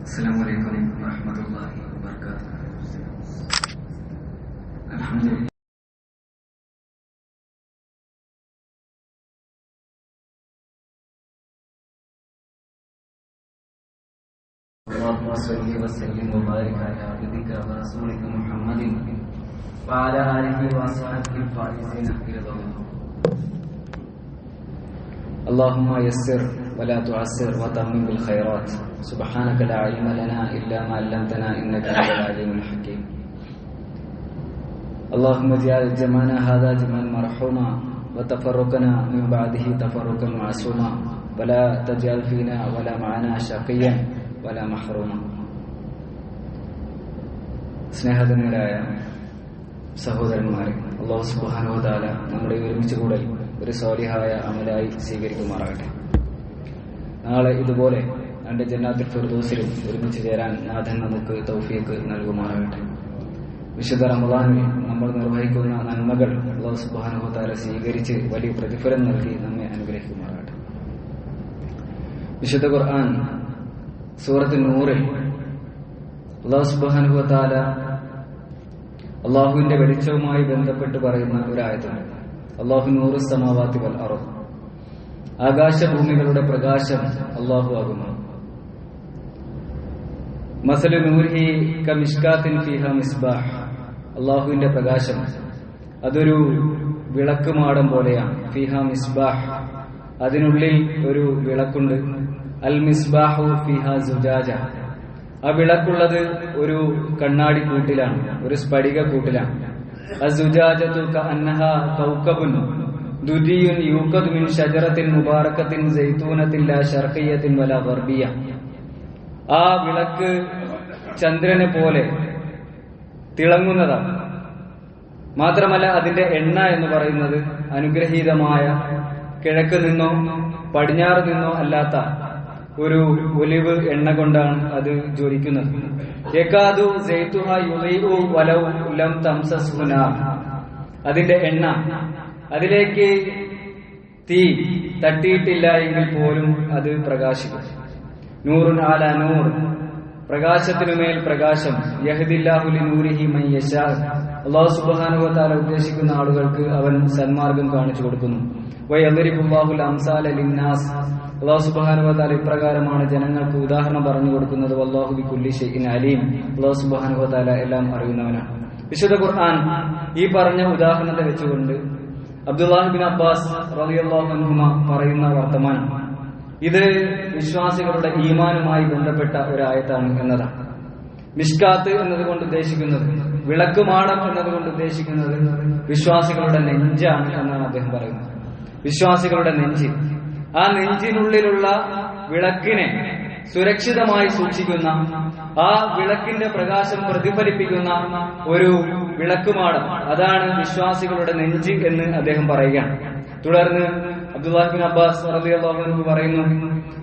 Assalamualaikum warahmatullahi wabarakatuh. Alhamdulillah. Allahumma salli wa sallim wa barik ala abdika wa rasulika Muhammadin wa ala alihi wa sahbihi al-faizin ridallah. Allahumma yassir wa la tu'assir wa tammim bil khairat. Subhanaka la ilma lana illa ma 'allamtana innaka antal alimul hakim. Allahumma ij'al jam'ana hadha jam'an marhuma wa tafarruqana min ba'dihi tafarruqan ma'suma wa la taj'al fina wa la ma'ana shaqiyyan wa la mahruma. സ്നേഹധന്യരായ സഹോദരന്മാരെ, അല്ലാഹു സുബ്ഹാനഹു വ തആല നമ്മുടെ ഒരുമിച്ച് കൂടൽ ഒരു സ്വാലിഹായ അമലായി സ്വീകരിക്കുമാറാകട്ടെ. നാളെ ഇതുപോലെ എൻ്റെ ജന്നാത്തുൽ ഫിർദൗസിൽ ഒരുമിച്ച് ചേരാൻ നാഥൻ നമുക്ക് തൗഫീഖ് നൽകുമാറാകട്ടെ. വിശുദ്ധ റമളാനിൽ നമ്മൾ നിർവഹിക്കുന്ന നന്മകൾ അല്ലാഹു സുബ്ഹാനഹു വ തആല സ്വീകരിച്ച് വലിയ പ്രതിഫലം നൽകി നമ്മെ അനുഗ്രഹിക്കുമാറാകട്ടെ. വിശുദ്ധ ഖുർആൻ സൂറത്തുൽ നൂറിൽ അല്ലാഹു സുബ്ഹാനഹു വ തആല അല്ലാഹുവിന്റെ വെളിച്ചവുമായി ബന്ധപ്പെട്ട് പറയുന്ന ഒരു ആയത്തുണ്ട്. അല്ലാഹു നൂറുസ് സമാവാതി വൽ അർദ്, ആകാശഭൂമികളുടെ പ്രകാശം അല്ലാഹു ആകുന്നു. മസലു നൂരിഹി കമിഷ്കാത്തിൻ ഫീഹാ മിസ്ബാഹ്, അല്ലാഹുവിന്റെ പ്രകാശം അതൊരു വിളക്കുമാടം പോലെയാണ്. ഫീഹാ മിസ്ബാഹ്, അതിനുള്ളിൽ ഒരു വിളക്കുണ്ട്. അൽ മിസ്ബാഹു ഫീഹാ സുജാജ, ആ വിളക്കുള്ളത് ഒരു കണ്ണാടി കൂട്ടിലാണ്, ഒരു സ്ഫടിക കൂട്ടിലാണ്. അസുജാജതു കഅന്നഹാ കൗകബുൻ ദുദിയുൻ യൂഖദു മിൻ ഷജറത്തിൻ മുബാറകത്തിൻ സൈതൂനത്തിൻ ലാ ശർഖിയ്യത്തിൻ വലാ ഗർബിയ്യ, ആ വിളക്ക് ചന്ദ്രനെ പോലെ തിളങ്ങുന്നതാണ്. മാത്രമല്ല അതിന്റെ എണ്ണ എന്ന് പറയുന്നത് അനുഗ്രഹീതമായ കിഴക്ക് നിന്നോ പടിഞ്ഞാറ് നിന്നോ അല്ലാത്ത ഒരു ഒലിവ് എണ്ണ കൊണ്ടാണ് അത് ജ്വലിക്കുന്നത്. യകാദു സൈതുഹാ യുളീഉ വലൗ ലം തംസസ്ഹു നാർ, അതിന്റെ എണ്ണ അതിലേക്ക് തീ തട്ടിയിട്ടില്ല എങ്കിൽ പോലും അത് പ്രകാശിക്കും. നൂറുൻ അലാ നൂർ, പ്രകാശത്തിനുമേൽ പ്രകാശം. യഹ്ദില്ലാഹു ലിനൂരിഹി മൻ യശാ, അല്ലാഹു സുബ്ഹാനഹു വ തആല ഉദ്ദേശിക്കുന്ന ആളുകൾക്ക് അവൻ സന്മാർഗം കാണിച്ചു കൊടുക്കുന്നു. വയദ്രിബുല്ലാഹുൽ അംസാല ലിന്നാസ്, അല്ലാഹു സുബ്ഹാനഹു വ തആല ഇപ്രകാരമാണ് ജനങ്ങൾക്ക് ഉദാഹരണം പറഞ്ഞു കൊടുക്കുന്നത്. വല്ലാഹു ബികുല്ലി ഷൈഇൻ അലീം, അല്ലാഹു സുബ്ഹാനഹു വ തആല എല്ലാം അറിയുന്നവനാണ്. വിശുദ്ധ ഖുർആൻ ഈ പറഞ്ഞ ഉദാഹരണത്തെ വെച്ചുകൊണ്ട് അബ്ദുല്ലാഹ് ഇബ്നു അബ്ബാസ് റളിയല്ലാഹു അൻഹുമ പറയുന്ന വർത്തമാനം, ഇത് വിശ്വാസികളുടെ ഈമാനുമായി ബന്ധപ്പെട്ട ഒരു ആയത്താണ് എന്നതാണ്. മിഷ്കാത്ത് എന്നതുകൊണ്ട് ഉദ്ദേശിക്കുന്നത്, വിളക്കുമാടം എന്നതുകൊണ്ട് ഉദ്ദേശിക്കുന്നത് വിശ്വാസികളുടെ നെഞ്ചാണ് എന്നാണ് അദ്ദേഹം പറയുന്നത്. വിശ്വാസികളുടെ നെഞ്ച്, ആ നെഞ്ചിനുള്ളിലുള്ള വിളക്കിനെ സുരക്ഷിതമായി സൂക്ഷിക്കുന്ന, ആ വിളക്കിന്റെ പ്രകാശം പ്രതിഫലിപ്പിക്കുന്ന ഒരു വിളക്കുമാടം, അതാണ് വിശ്വാസികളുടെ നെഞ്ച് എന്ന് അദ്ദേഹം പറയുകയാണ്. തുടർന്ന് അബ്ദുല്ലാഹ് ഇബ്നു അബ്ബാസ് റളിയല്ലാഹു അൻഹു പറയുന്നു,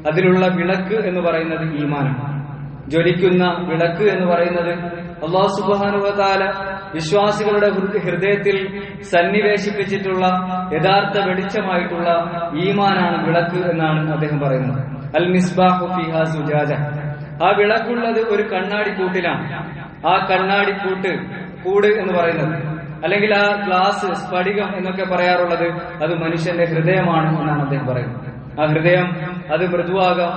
അതിലുള്ള വിളക്ക് എന്ന് പറയുന്നത് ഈമാനാണ്. ജ്വലിക്കുന്ന വിളക്ക് എന്ന് പറയുന്നത് അല്ലാഹു സുബ്ഹാനഹു വ തആല വിശ്വാസികളുടെ ഹൃദയത്തിൽ സന്നിവേശിപ്പിച്ചിട്ടുള്ള യഥാർത്ഥ വെളിച്ചമായിട്ടുള്ള ഈമാനാണ് വിളക്ക് എന്നാണ് അദ്ദേഹം പറയുന്നത്. അൽ മിസ്ബാഹു ഫീഹാ സുജാജ, ആ വിളക്കുള്ളത് ഒരു കണ്ണാടി കൂട്ടിലാണ്. ആ കണ്ണാടി കൂട് എന്ന് പറയുന്നത്, അല്ലെങ്കിൽ ആ ഗ്ലാസ്, സ്ഫടികം എന്നൊക്കെ പറയാറുള്ളത്, അത് മനുഷ്യന്റെ ഹൃദയമാണ് എന്നാണ് അദ്ദേഹം പറയുന്നത്. ആ ഹൃദയം അത് മൃദുവാകാം,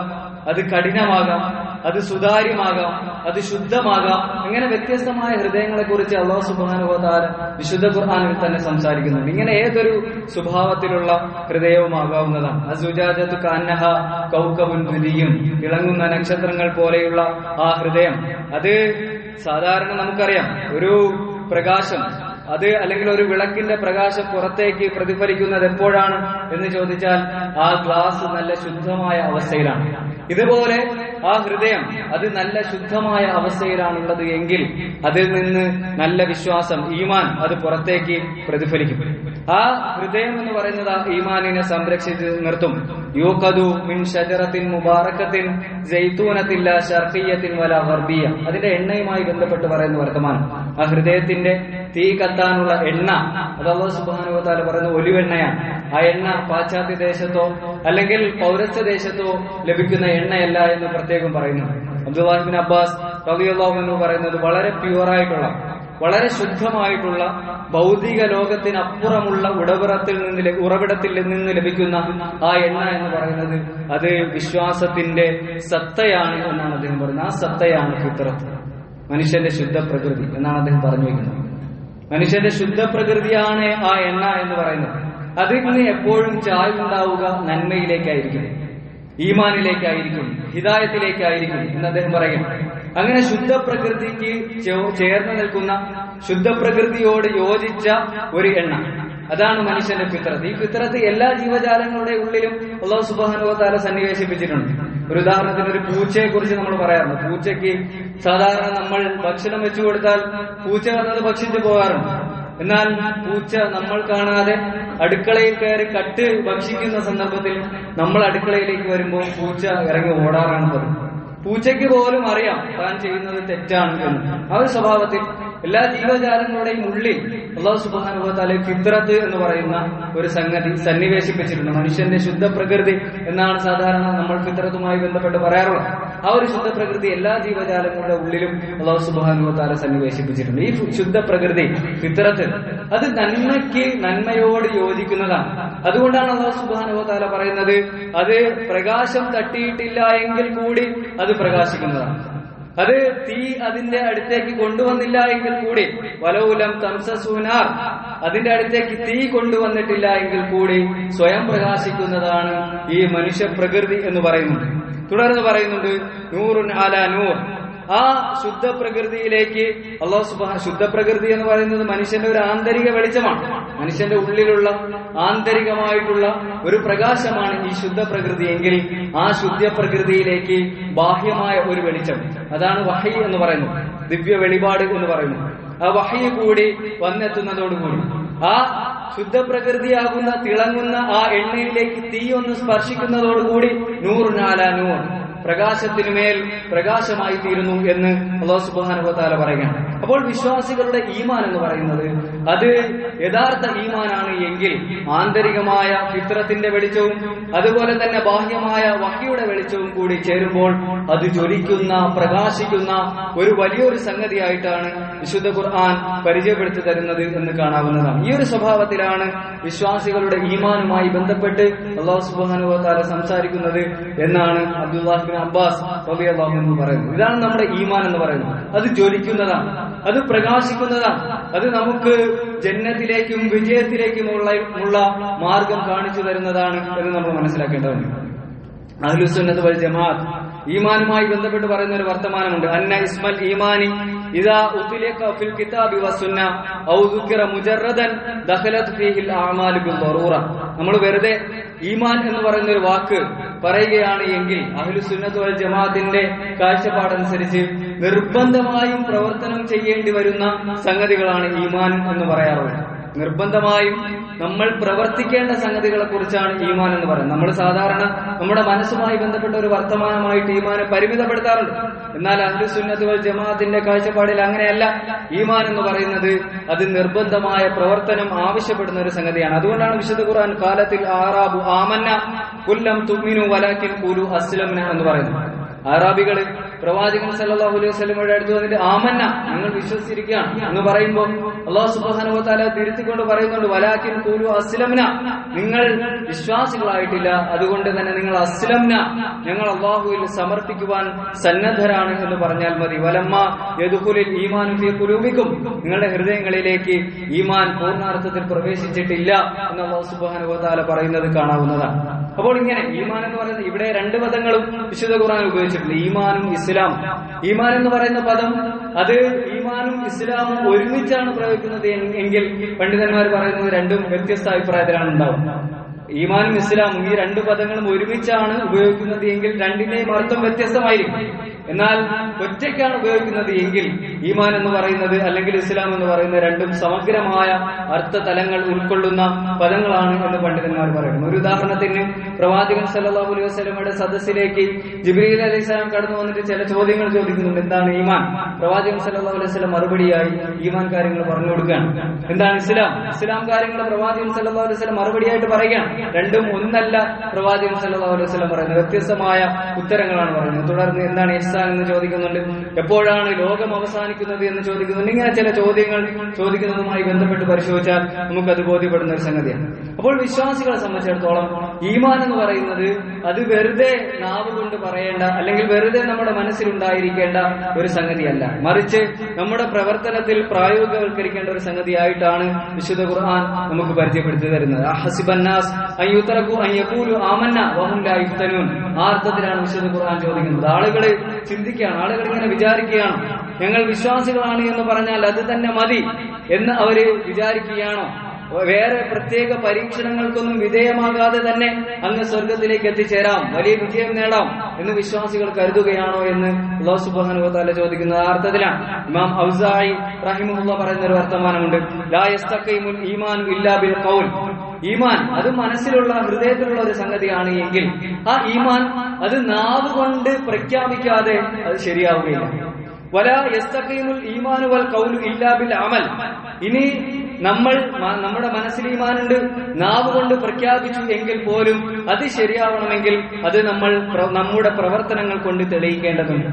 അത് കഠിനമാകാം, അത് സുതാര്യമാകാം, അത് ശുദ്ധമാകാം. ഇങ്ങനെ വ്യത്യസ്തമായ ഹൃദയങ്ങളെ കുറിച്ച് അല്ലാഹു സുബ്ഹാനഹു വ തആല വിശുദ്ധ ഖുർആനിൽ തന്നെ സംസാരിക്കുന്നുണ്ട്. ഇങ്ങനെ ഏതൊരു സ്വഭാവത്തിലുള്ള ഹൃദയവുമാകാവുന്നതാണ്. അസുജാജതു കഅന്നഹാ കൗകബുൻ ദുദിയും, തിളങ്ങുന്ന നക്ഷത്രങ്ങൾ പോലെയുള്ള ആ ഹൃദയം, അത് സാധാരണ നമുക്കറിയാം ഒരു പ്രകാശം, അത് അല്ലെങ്കിൽ ഒരു വിളക്കിന്റെ പ്രകാശം പുറത്തേക്ക് പ്രതിഫലിക്കുന്നത് എപ്പോഴാണ് എന്ന് ചോദിച്ചാൽ ആ ഗ്ലാസ് നല്ല ശുദ്ധമായ അവസ്ഥയിലാണ്. ഇതുപോലെ ആ ഹൃദയം അത് നല്ല ശുദ്ധമായ അവസ്ഥയിലാണുള്ളത് എങ്കിൽ അതിൽ നിന്ന് നല്ല വിശ്വാസം, ഈമാൻ, അത് പുറത്തേക്ക് പ്രതിഫലിക്കും. ആ ഹൃദയം എന്ന് പറയുന്നത് ആ ഈമാനിനെ സംരക്ഷിച്ച് നിർത്തും. യൂഖദു മിൻ ഷജറത്തിൻ മുബാറകത്തിൻ സൈതൂനത്തിൻ ലാ ശർഖിയ്യത്തിൻ വലാ ഗർബിയ്യ, അതിന്റെ എണ്ണയുമായി ബന്ധപ്പെട്ട് പറയുന്ന വർത്തമാനം. ആ ഹൃദയത്തിന്റെ തീ കത്താനുള്ള എണ്ണ, അത് അല്ലാഹു സുബ്ഹാനഹു വ തആല പറയുന്ന ഒലിവെണ്ണയാണ്. ആ എണ്ണ പാശ്ചാത്യ ദേശത്തോ അല്ലെങ്കിൽ പൗരസ്ത്യ ദേശത്തോ ലഭിക്കുന്ന എണ്ണയല്ല എന്ന് പ്രത്യേകം പറയുന്നു. അബ്ദുല്ലാഹി ഇബ്നു അബ്ബാസ് റളിയല്ലാഹു അൻഹു പറയുന്നത് വളരെ പ്യുവറായിട്ടുള്ള, വളരെ ശുദ്ധമായിട്ടുള്ള ഭൗതിക ലോകത്തിനപ്പുറമുള്ള ഉറവിടത്തിൽ നിന്ന് ലഭിക്കുന്ന ആ എണ്ണ എന്ന് പറയുന്നത് അത് വിശ്വാസത്തിന്റെ സത്തയാണ് എന്നാണ് അദ്ദേഹം പറയുന്നത്. ആ സത്തയാണ് ഫിത്രത്ത്, മനുഷ്യന്റെ ശുദ്ധ പ്രകൃതി എന്നാണ് അദ്ദേഹം പറഞ്ഞു വയ്ക്കുന്നത്. മനുഷ്യന്റെ ശുദ്ധ പ്രകൃതിയാണ് ആ എണ്ണ എന്ന് പറയുന്നത്. അതിൽ നിന്ന് എപ്പോഴും ചായ്വുണ്ടാവുക നന്മയിലേക്കായിരിക്കും, ഈമാനിലേക്കായിരിക്കും, ഹിദായത്തിലേക്കായിരിക്കും എന്ന് അദ്ദേഹം പറയുന്നു. അങ്ങനെ ശുദ്ധ പ്രകൃതിക്ക് ചേർന്ന് നിൽക്കുന്ന, ശുദ്ധ പ്രകൃതിയോട് യോജിച്ച ഒരു എണ്ണ, അതാണ് മനുഷ്യന്റെ ഫിത്രത്ത്. ഈ ഫിത്രത്ത് എല്ലാ ജീവജാലങ്ങളുടെ ഉള്ളിലും അല്ലാഹു സുബ്ഹാനഹു വ തആല സന്നിവേശിപ്പിച്ചിട്ടുണ്ട്. ഒരു ഉദാഹരണത്തിന് ഒരു പൂച്ചയെ കുറിച്ച് നമ്മൾ പറയാറുണ്ട്. പൂച്ചയ്ക്ക് സാധാരണ നമ്മൾ ഭക്ഷണം വെച്ചു കൊടുത്താൽ പൂച്ച വന്നത് ഭക്ഷിച്ചു പോകാറുണ്ട്. എന്നാൽ പൂച്ച നമ്മൾ കാണാതെ അടുക്കളയിൽ കയറി കട്ട് ഭക്ഷിക്കുന്ന സന്ദർഭത്തിൽ നമ്മൾ അടുക്കളയിലേക്ക് വരുമ്പോൾ പൂച്ച ഇറങ്ങി ഓടാറാണ് പതിവ്. പൂച്ചയ്ക്ക് പോലും അറിയാം താൻ ചെയ്യുന്നത് തെറ്റാണ് എന്ന്. ആ ഒരു സ്വഭാവത്തിൽ എല്ലാ ജീവജാലങ്ങളുടെയും ഉള്ളിൽ അല്ലാഹു സുബ്ഹാനഹു വ തആല ഫിത്രത്ത് എന്ന് പറയുന്ന ഒരു സംഗതി സന്നിവേശിപ്പിച്ചിട്ടുണ്ട്. മനുഷ്യന്റെ ശുദ്ധ പ്രകൃതി എന്നാണ് സാധാരണ നമ്മൾ ഫിത്രത്തുമായി ബന്ധപ്പെട്ട് പറയാറുള്ളത്. ആ ഒരു ശുദ്ധ പ്രകൃതി എല്ലാ ജീവജാലങ്ങളുടെ ഉള്ളിലും അല്ലാഹു സുബ്ഹാനഹു വ തആല സന്നിവേശിപ്പിച്ചിട്ടുണ്ട്. ഈ ശുദ്ധ പ്രകൃതി ഫിത്രത്ത് അത് നന്മയോട് യോജിക്കുന്നതാണ്. അതുകൊണ്ടാണ് അല്ലാഹു സുബ്ഹാനഹു വ തആല പറയുന്നത് അത് പ്രകാശം തട്ടിയിട്ടില്ല എങ്കിൽ കൂടി അത് പ്രകാശിക്കുന്നതാണ്. അത് തീ അതിന്റെ അടുത്തേക്ക് കൊണ്ടുവന്നില്ല എങ്കിൽ കൂടി വലൗലം തംസസുനാർ, അതിന്റെ അടുത്തേക്ക് തീ കൊണ്ടുവന്നിട്ടില്ല എങ്കിൽ കൂടി സ്വയം പ്രകാശിക്കുന്നതാണ് ഈ മനുഷ്യ പ്രകൃതി എന്ന് പറയുന്നുണ്ട്. തുടർന്ന് പറയുന്നുണ്ട് നൂറുൻ അലാ നൂർ. ആ ശുദ്ധ പ്രകൃതിയിലേക്ക് അല്ലാഹു സുബ്ഹാനഹു, ശുദ്ധ പ്രകൃതി എന്ന് പറയുന്നത് മനുഷ്യന്റെ ഒരു ആന്തരിക വെളിച്ചമാണ്. മനുഷ്യന്റെ ഉള്ളിലുള്ള ആന്തരികമായിട്ടുള്ള ഒരു പ്രകാശമാണ് ഈ ശുദ്ധ പ്രകൃതി എങ്കിൽ ആ ശുദ്ധ പ്രകൃതിയിലേക്ക് ബാഹ്യമായ ഒരു വെളിച്ചം, അതാണ് വഹി എന്ന് പറയുന്നത്, ദിവ്യ വെളിപാട് എന്ന് പറയുന്നത്. ആ വഹി കൂടി വന്നെത്തുന്നതോടുകൂടി ആ ശുദ്ധ പ്രകൃതിയാകുന്ന തിളങ്ങുന്ന ആ എണ്ണയിലേക്ക് തീ ഒന്ന് സ്പർശിക്കുന്നതോടുകൂടി നൂറുൻ അലാ നൂർ, പ്രകാശത്തിനുമേൽ പ്രകാശമായി തീരുന്നു എന്ന് അല്ലാഹു സുബ്ഹാനഹു വ തആല പറയുകയാണ്. അപ്പോൾ വിശ്വാസികളുടെ ഈമാൻ എന്ന് പറയുന്നത് അത് യഥാർത്ഥ ഈമാനാണ് എങ്കിൽ ആന്തരികമായ ഫിത്രത്തിന്റെ വെളിച്ചവും അതുപോലെ തന്നെ ബാഹ്യമായ വഹ്യിയുടെ വെളിച്ചവും കൂടി ചേരുമ്പോൾ അത് ജ്വലിക്കുന്ന, പ്രകാശിക്കുന്ന ഒരു വലിയൊരു സംഗതിയായിട്ടാണ് വിശുദ്ധ ഖുർആൻ പരിചയപ്പെടുത്തി തരുന്നത് എന്ന് കാണാവുന്നതാണ്. ഈ ഒരു സ്വഭാവത്തിലാണ് വിശ്വാസികളുടെ ഈമാനുമായി ബന്ധപ്പെട്ട് അല്ലാഹു സുബ്ഹാനഹു വ തആല സംസാരിക്കുന്നത് എന്നാണ് അബ്ദുല്ലാഹി ഇബ്നു അബ്ബാസ് റളിയല്ലാഹു അൻഹു പറയുന്നത്. ഇതാണ് നമ്മുടെ ഈമാൻ എന്ന് പറയുന്നത്. അത് ജ്വലിക്കുന്നതാണ്, അത് പ്രകാശിക്കുന്നതാണ്, അത് നമുക്ക് ജന്നത്തിലേക്കും വിജയത്തിലേക്കുമുള്ള മാർഗം കാണിച്ചു തരുന്നതാണ് എന്ന് നമ്മൾ മനസ്സിലാക്കേണ്ടതുണ്ട്. അഹ്ലുസുന്നത്ത് വൽ ജമാഅത്ത് ഈമാനുമായി ബന്ധപ്പെട്ട് പറയുന്ന ഒരു വർത്തമാനമുണ്ട്. അന്ന ഇസ്മൽ ഈമാനി ഇദാ ഉത്ലിഖ ഫിൽ കിതാബി വസുന്ന ഔ ദുക്കിറ മുജറദൻ ദഖലത് ഫീഹിൽ അഅമാലു ബിൽ ദറൂറ. നമ്മൾ വെറുതെ ഈമാൻ എന്ന് പറയുന്ന ഒരു വാക്ക് പറയുകയാണ് എങ്കിൽ അഹ്ലുസുന്നത്ത് വൽ ജമാഅത്തിന്റെ കാഴ്ചപ്പാടനുസരിച്ച് നിർബന്ധമായും പ്രവർത്തനം ചെയ്യേണ്ടി വരുന്ന സംഗതികളാണ് ഈമാൻ എന്ന് പറയാറുള്ളത്. നിർബന്ധമായും നമ്മൾ പ്രവർത്തിക്കേണ്ട സംഗതികളെ കുറിച്ചാണ് ഈമാൻ എന്ന് പറയുന്നത്. നമ്മൾ സാധാരണ നമ്മുടെ മനസ്സുമായി ബന്ധപ്പെട്ട ഒരു വർത്തമാനമായിട്ട് ഈമാനെ പരിമിതപ്പെടുത്താറുണ്ട്. എന്നാൽ അഹ്ലുസുന്നത്ത് വൽ ജമാഅത്തിന്റെ കാഴ്ചപ്പാടിൽ അങ്ങനെയല്ല. ഈമാൻ എന്ന് പറയുന്നത് അത് നിർബന്ധമായ പ്രവർത്തനം ആവശ്യപ്പെടുന്ന ഒരു സംഗതിയാണ്. അതുകൊണ്ടാണ് വിശുദ്ധ ഖുർആൻ കാലത്തിൽ ആറാബു ആമന്ന കുല്ലം തുഅ്മിനു വലാകിൻ ഖൂലു അസ്ലംന എന്ന് പറയുന്നത്. അറാബികള് പ്രവാചകൻ സല്ലല്ലാഹു അലൈഹി വസല്ലമയുടെ അടുത്ത് വന്നിട്ട് ആമന്ന, ഞങ്ങൾ വിശ്വസിച്ചിരിക്കുകയാണ് എന്ന് പറയുമ്പോൾ അല്ലാഹു സുബ്ഹാനഹു വ തആല തിരുത്തിക്കൊണ്ട് പറയുന്നുണ്ട് വലാകിൻ ഖൂലു അസ്ലംന, നിങ്ങൾ വിശ്വാസികളായിട്ടില്ല, അതുകൊണ്ട് തന്നെ നിങ്ങൾ അസ്ലംന, ഞങ്ങൾ അല്ലാഹുവിൽ സമർപ്പിക്കുവാൻ സന്നദ്ധരാണ് എന്ന് പറഞ്ഞാൽ മതി. വലമ്മ യദ്ഖുലുൽ ഈമാനു ഫീ ഖുലൂബിക്കും, നിങ്ങളുടെ ഹൃദയങ്ങളിലേക്ക് ഈമാൻ പൂർണ്ണാർത്ഥത്തിൽ പ്രവേശിച്ചിട്ടില്ല എന്ന് അല്ലാഹു സുബ്ഹാനഹു വ തആല പറയുന്നത് കാണാവുന്നതാണ്. അപ്പോൾ ഇങ്ങനെ ഈമാൻ എന്ന് പറയുന്നത് ഇവിടെ രണ്ട് പദങ്ങളും വിശുദ്ധ ഖുർആൻ ഉപയോഗിച്ചിട്ടുണ്ട്, ഈമാനും ഇസ്ലാമും. ഈമാൻ എന്ന് പറയുന്ന പദം അത് ഈമാനും ഇസ്ലാമും ഒരുമിച്ചാണ് പ്രയോഗിക്കുന്നത് എങ്കിൽ പണ്ഡിതന്മാർ പറയുന്നത് രണ്ടും വ്യത്യസ്ത അഭിപ്രായത്തിലാണ് ഉണ്ടാവുക. ഈമാനും ഇസ്ലാമും ഈ രണ്ട് പദങ്ങളും ഒരുമിച്ചാണ് ഉപയോഗിക്കുന്നത് എങ്കിൽ രണ്ടിന്റെയും അർത്ഥം വ്യത്യസ്തമായിരിക്കും. എന്നാൽ ഒറ്റയ്ക്കാണ് ഉപയോഗിക്കുന്നത് എങ്കിൽ ഈമാൻ എന്ന് പറയുന്നത് അല്ലെങ്കിൽ ഇസ്ലാം എന്ന് പറയുന്നത് രണ്ടും സമഗ്രമായ അർത്ഥതലങ്ങൾ ഉൾക്കൊള്ളുന്ന പദങ്ങളാണ് എന്ന് പണ്ഡിതന്മാർ പറയുന്നു. ഒരു ഉദാഹരണത്തിന് പ്രവാചകൻ സല്ലല്ലാഹു അലൈഹി വസല്ലമയുടെ സദസ്സിലേക്ക് ജിബ്രീൽ അലൈഹിസ്സലാം കടന്നു വന്നിട്ട് ചില ചോദ്യങ്ങൾ ചോദിക്കുന്നുണ്ട്. എന്താണ് ഈമാൻ? പ്രവാചകൻ സല്ലല്ലാഹു അലൈഹി വസല്ലം മറുപടിയായി ഈമാൻ കാര്യങ്ങൾ പറഞ്ഞു കൊടുക്കുകയാണ്. എന്താണ് ഇസ്ലാം? ഇസ്ലാം കാര്യങ്ങൾ പ്രവാചകൻ സല്ലല്ലാഹു അലൈഹി വസല്ലം മറുപടിയായിട്ട് പറയുകയാണ്. രണ്ടും ഒന്നല്ല പ്രവാചകൻ സല്ലല്ലാഹു അലൈഹി വസല്ലം പറയുന്നത്, വ്യത്യസ്തമായ ഉത്തരങ്ങളാണ് പറയുന്നത്. തുടർന്ന് എന്താണ് ഇഹ്സാൻ എന്ന് ചോദിക്കുന്നുണ്ട്. എപ്പോഴാണ് ലോകം അവസാനിക്കുന്നത് എന്ന് ചോദിക്കുന്നുണ്ട്. ഇങ്ങനെ ചില ചോദ്യങ്ങൾ ചോദിക്കുന്നതുമായി ബന്ധപ്പെട്ട് പരിശോധിച്ചാൽ നമുക്കത് ബോധ്യപ്പെടുന്ന ഒരു സംഗതിയാണ്. അപ്പോൾ വിശ്വാസികളെ സംബന്ധിച്ചിടത്തോളം ഈമാൻ എന്ന് പറയുന്നത് അത് വെറുതെ നാവ് കൊണ്ട് പറയേണ്ട അല്ലെങ്കിൽ വെറുതെ നമ്മുടെ മനസ്സിലുണ്ടായിരിക്കേണ്ട ഒരു സംഗതിയല്ല, മറിച്ച് നമ്മുടെ പ്രവർത്തനത്തിൽ പ്രായോഗികവൽക്കരിക്കേണ്ട ഒരു സംഗതിയായിട്ടാണ് വിശുദ്ധ ഖുർആൻ നമുക്ക് പരിചയപ്പെടുത്തി തരുന്നത്. അഹസിബന്നാസ് അൻ യുതറകു അൻ യഖൂലു ആമന്ന വഹും ലാ യുഫ്തനൂൻ. ആ അർത്ഥത്തിലാണ് വിശുദ്ധ ഖുർആൻ ചോദിക്കുന്നത്. ആളുകൾ ചിന്തിക്കുകയാണ്, ആളുകൾ ഇങ്ങനെ വിചാരിക്കുകയാണ്, ഞങ്ങൾ വിശ്വാസികളാണ് എന്ന് പറഞ്ഞാൽ അത് തന്നെ മതി എന്ന് അവര് വിചാരിക്കുകയാണോ? വേറെ പ്രത്യേക പരീക്ഷണങ്ങൾക്കൊന്നും വിധേയമാകാതെ തന്നെ അങ്ങ് സ്വർഗത്തിലേക്ക് എത്തിച്ചേരാം, വലിയ വിജയം നേടാം എന്ന് വിശ്വാസികൾ കരുതുകയാണോ എന്ന് അല്ലാഹു സുബ്ഹാനഹു വ തആല ചോദിക്കുന്നത് ആ അർത്ഥത്തിലാണ്. ഇമാം ഔസാഇ റഹിമഹുല്ലാഹ് പറയുന്ന ഒരു വർത്തമാനമുണ്ട്. ലാ യസ്തഖീമുൽ ഈമാനു ഇല്ലാ ബിൽ ഖൗൽ. ഈമാൻ അത് മനസ്സിലുള്ള ഹൃദയത്തിലുള്ള ഒരു സംഗതിയാണ് എങ്കിൽ ആ ഈമാൻ അത് നാവ് കൊണ്ട് പ്രഖ്യാപിക്കാതെ അത് ശരിയാവുകയില്ല. വലാ യസ്തഖീമുൽ ഈമാനു വൽ ഖൗലു ഇല്ലാ ബിൽ അമൽ. ഇനി നമ്മുടെ മനസ്സിൽ ഈമാനുണ്ട്, നാവ് കൊണ്ട് പ്രഖ്യാപിച്ചു എങ്കിൽ പോലും അത് ശരിയാവണമെങ്കിൽ അത് നമ്മുടെ പ്രവർത്തനങ്ങൾ കൊണ്ട് തെളിയിക്കേണ്ടതുണ്ട്.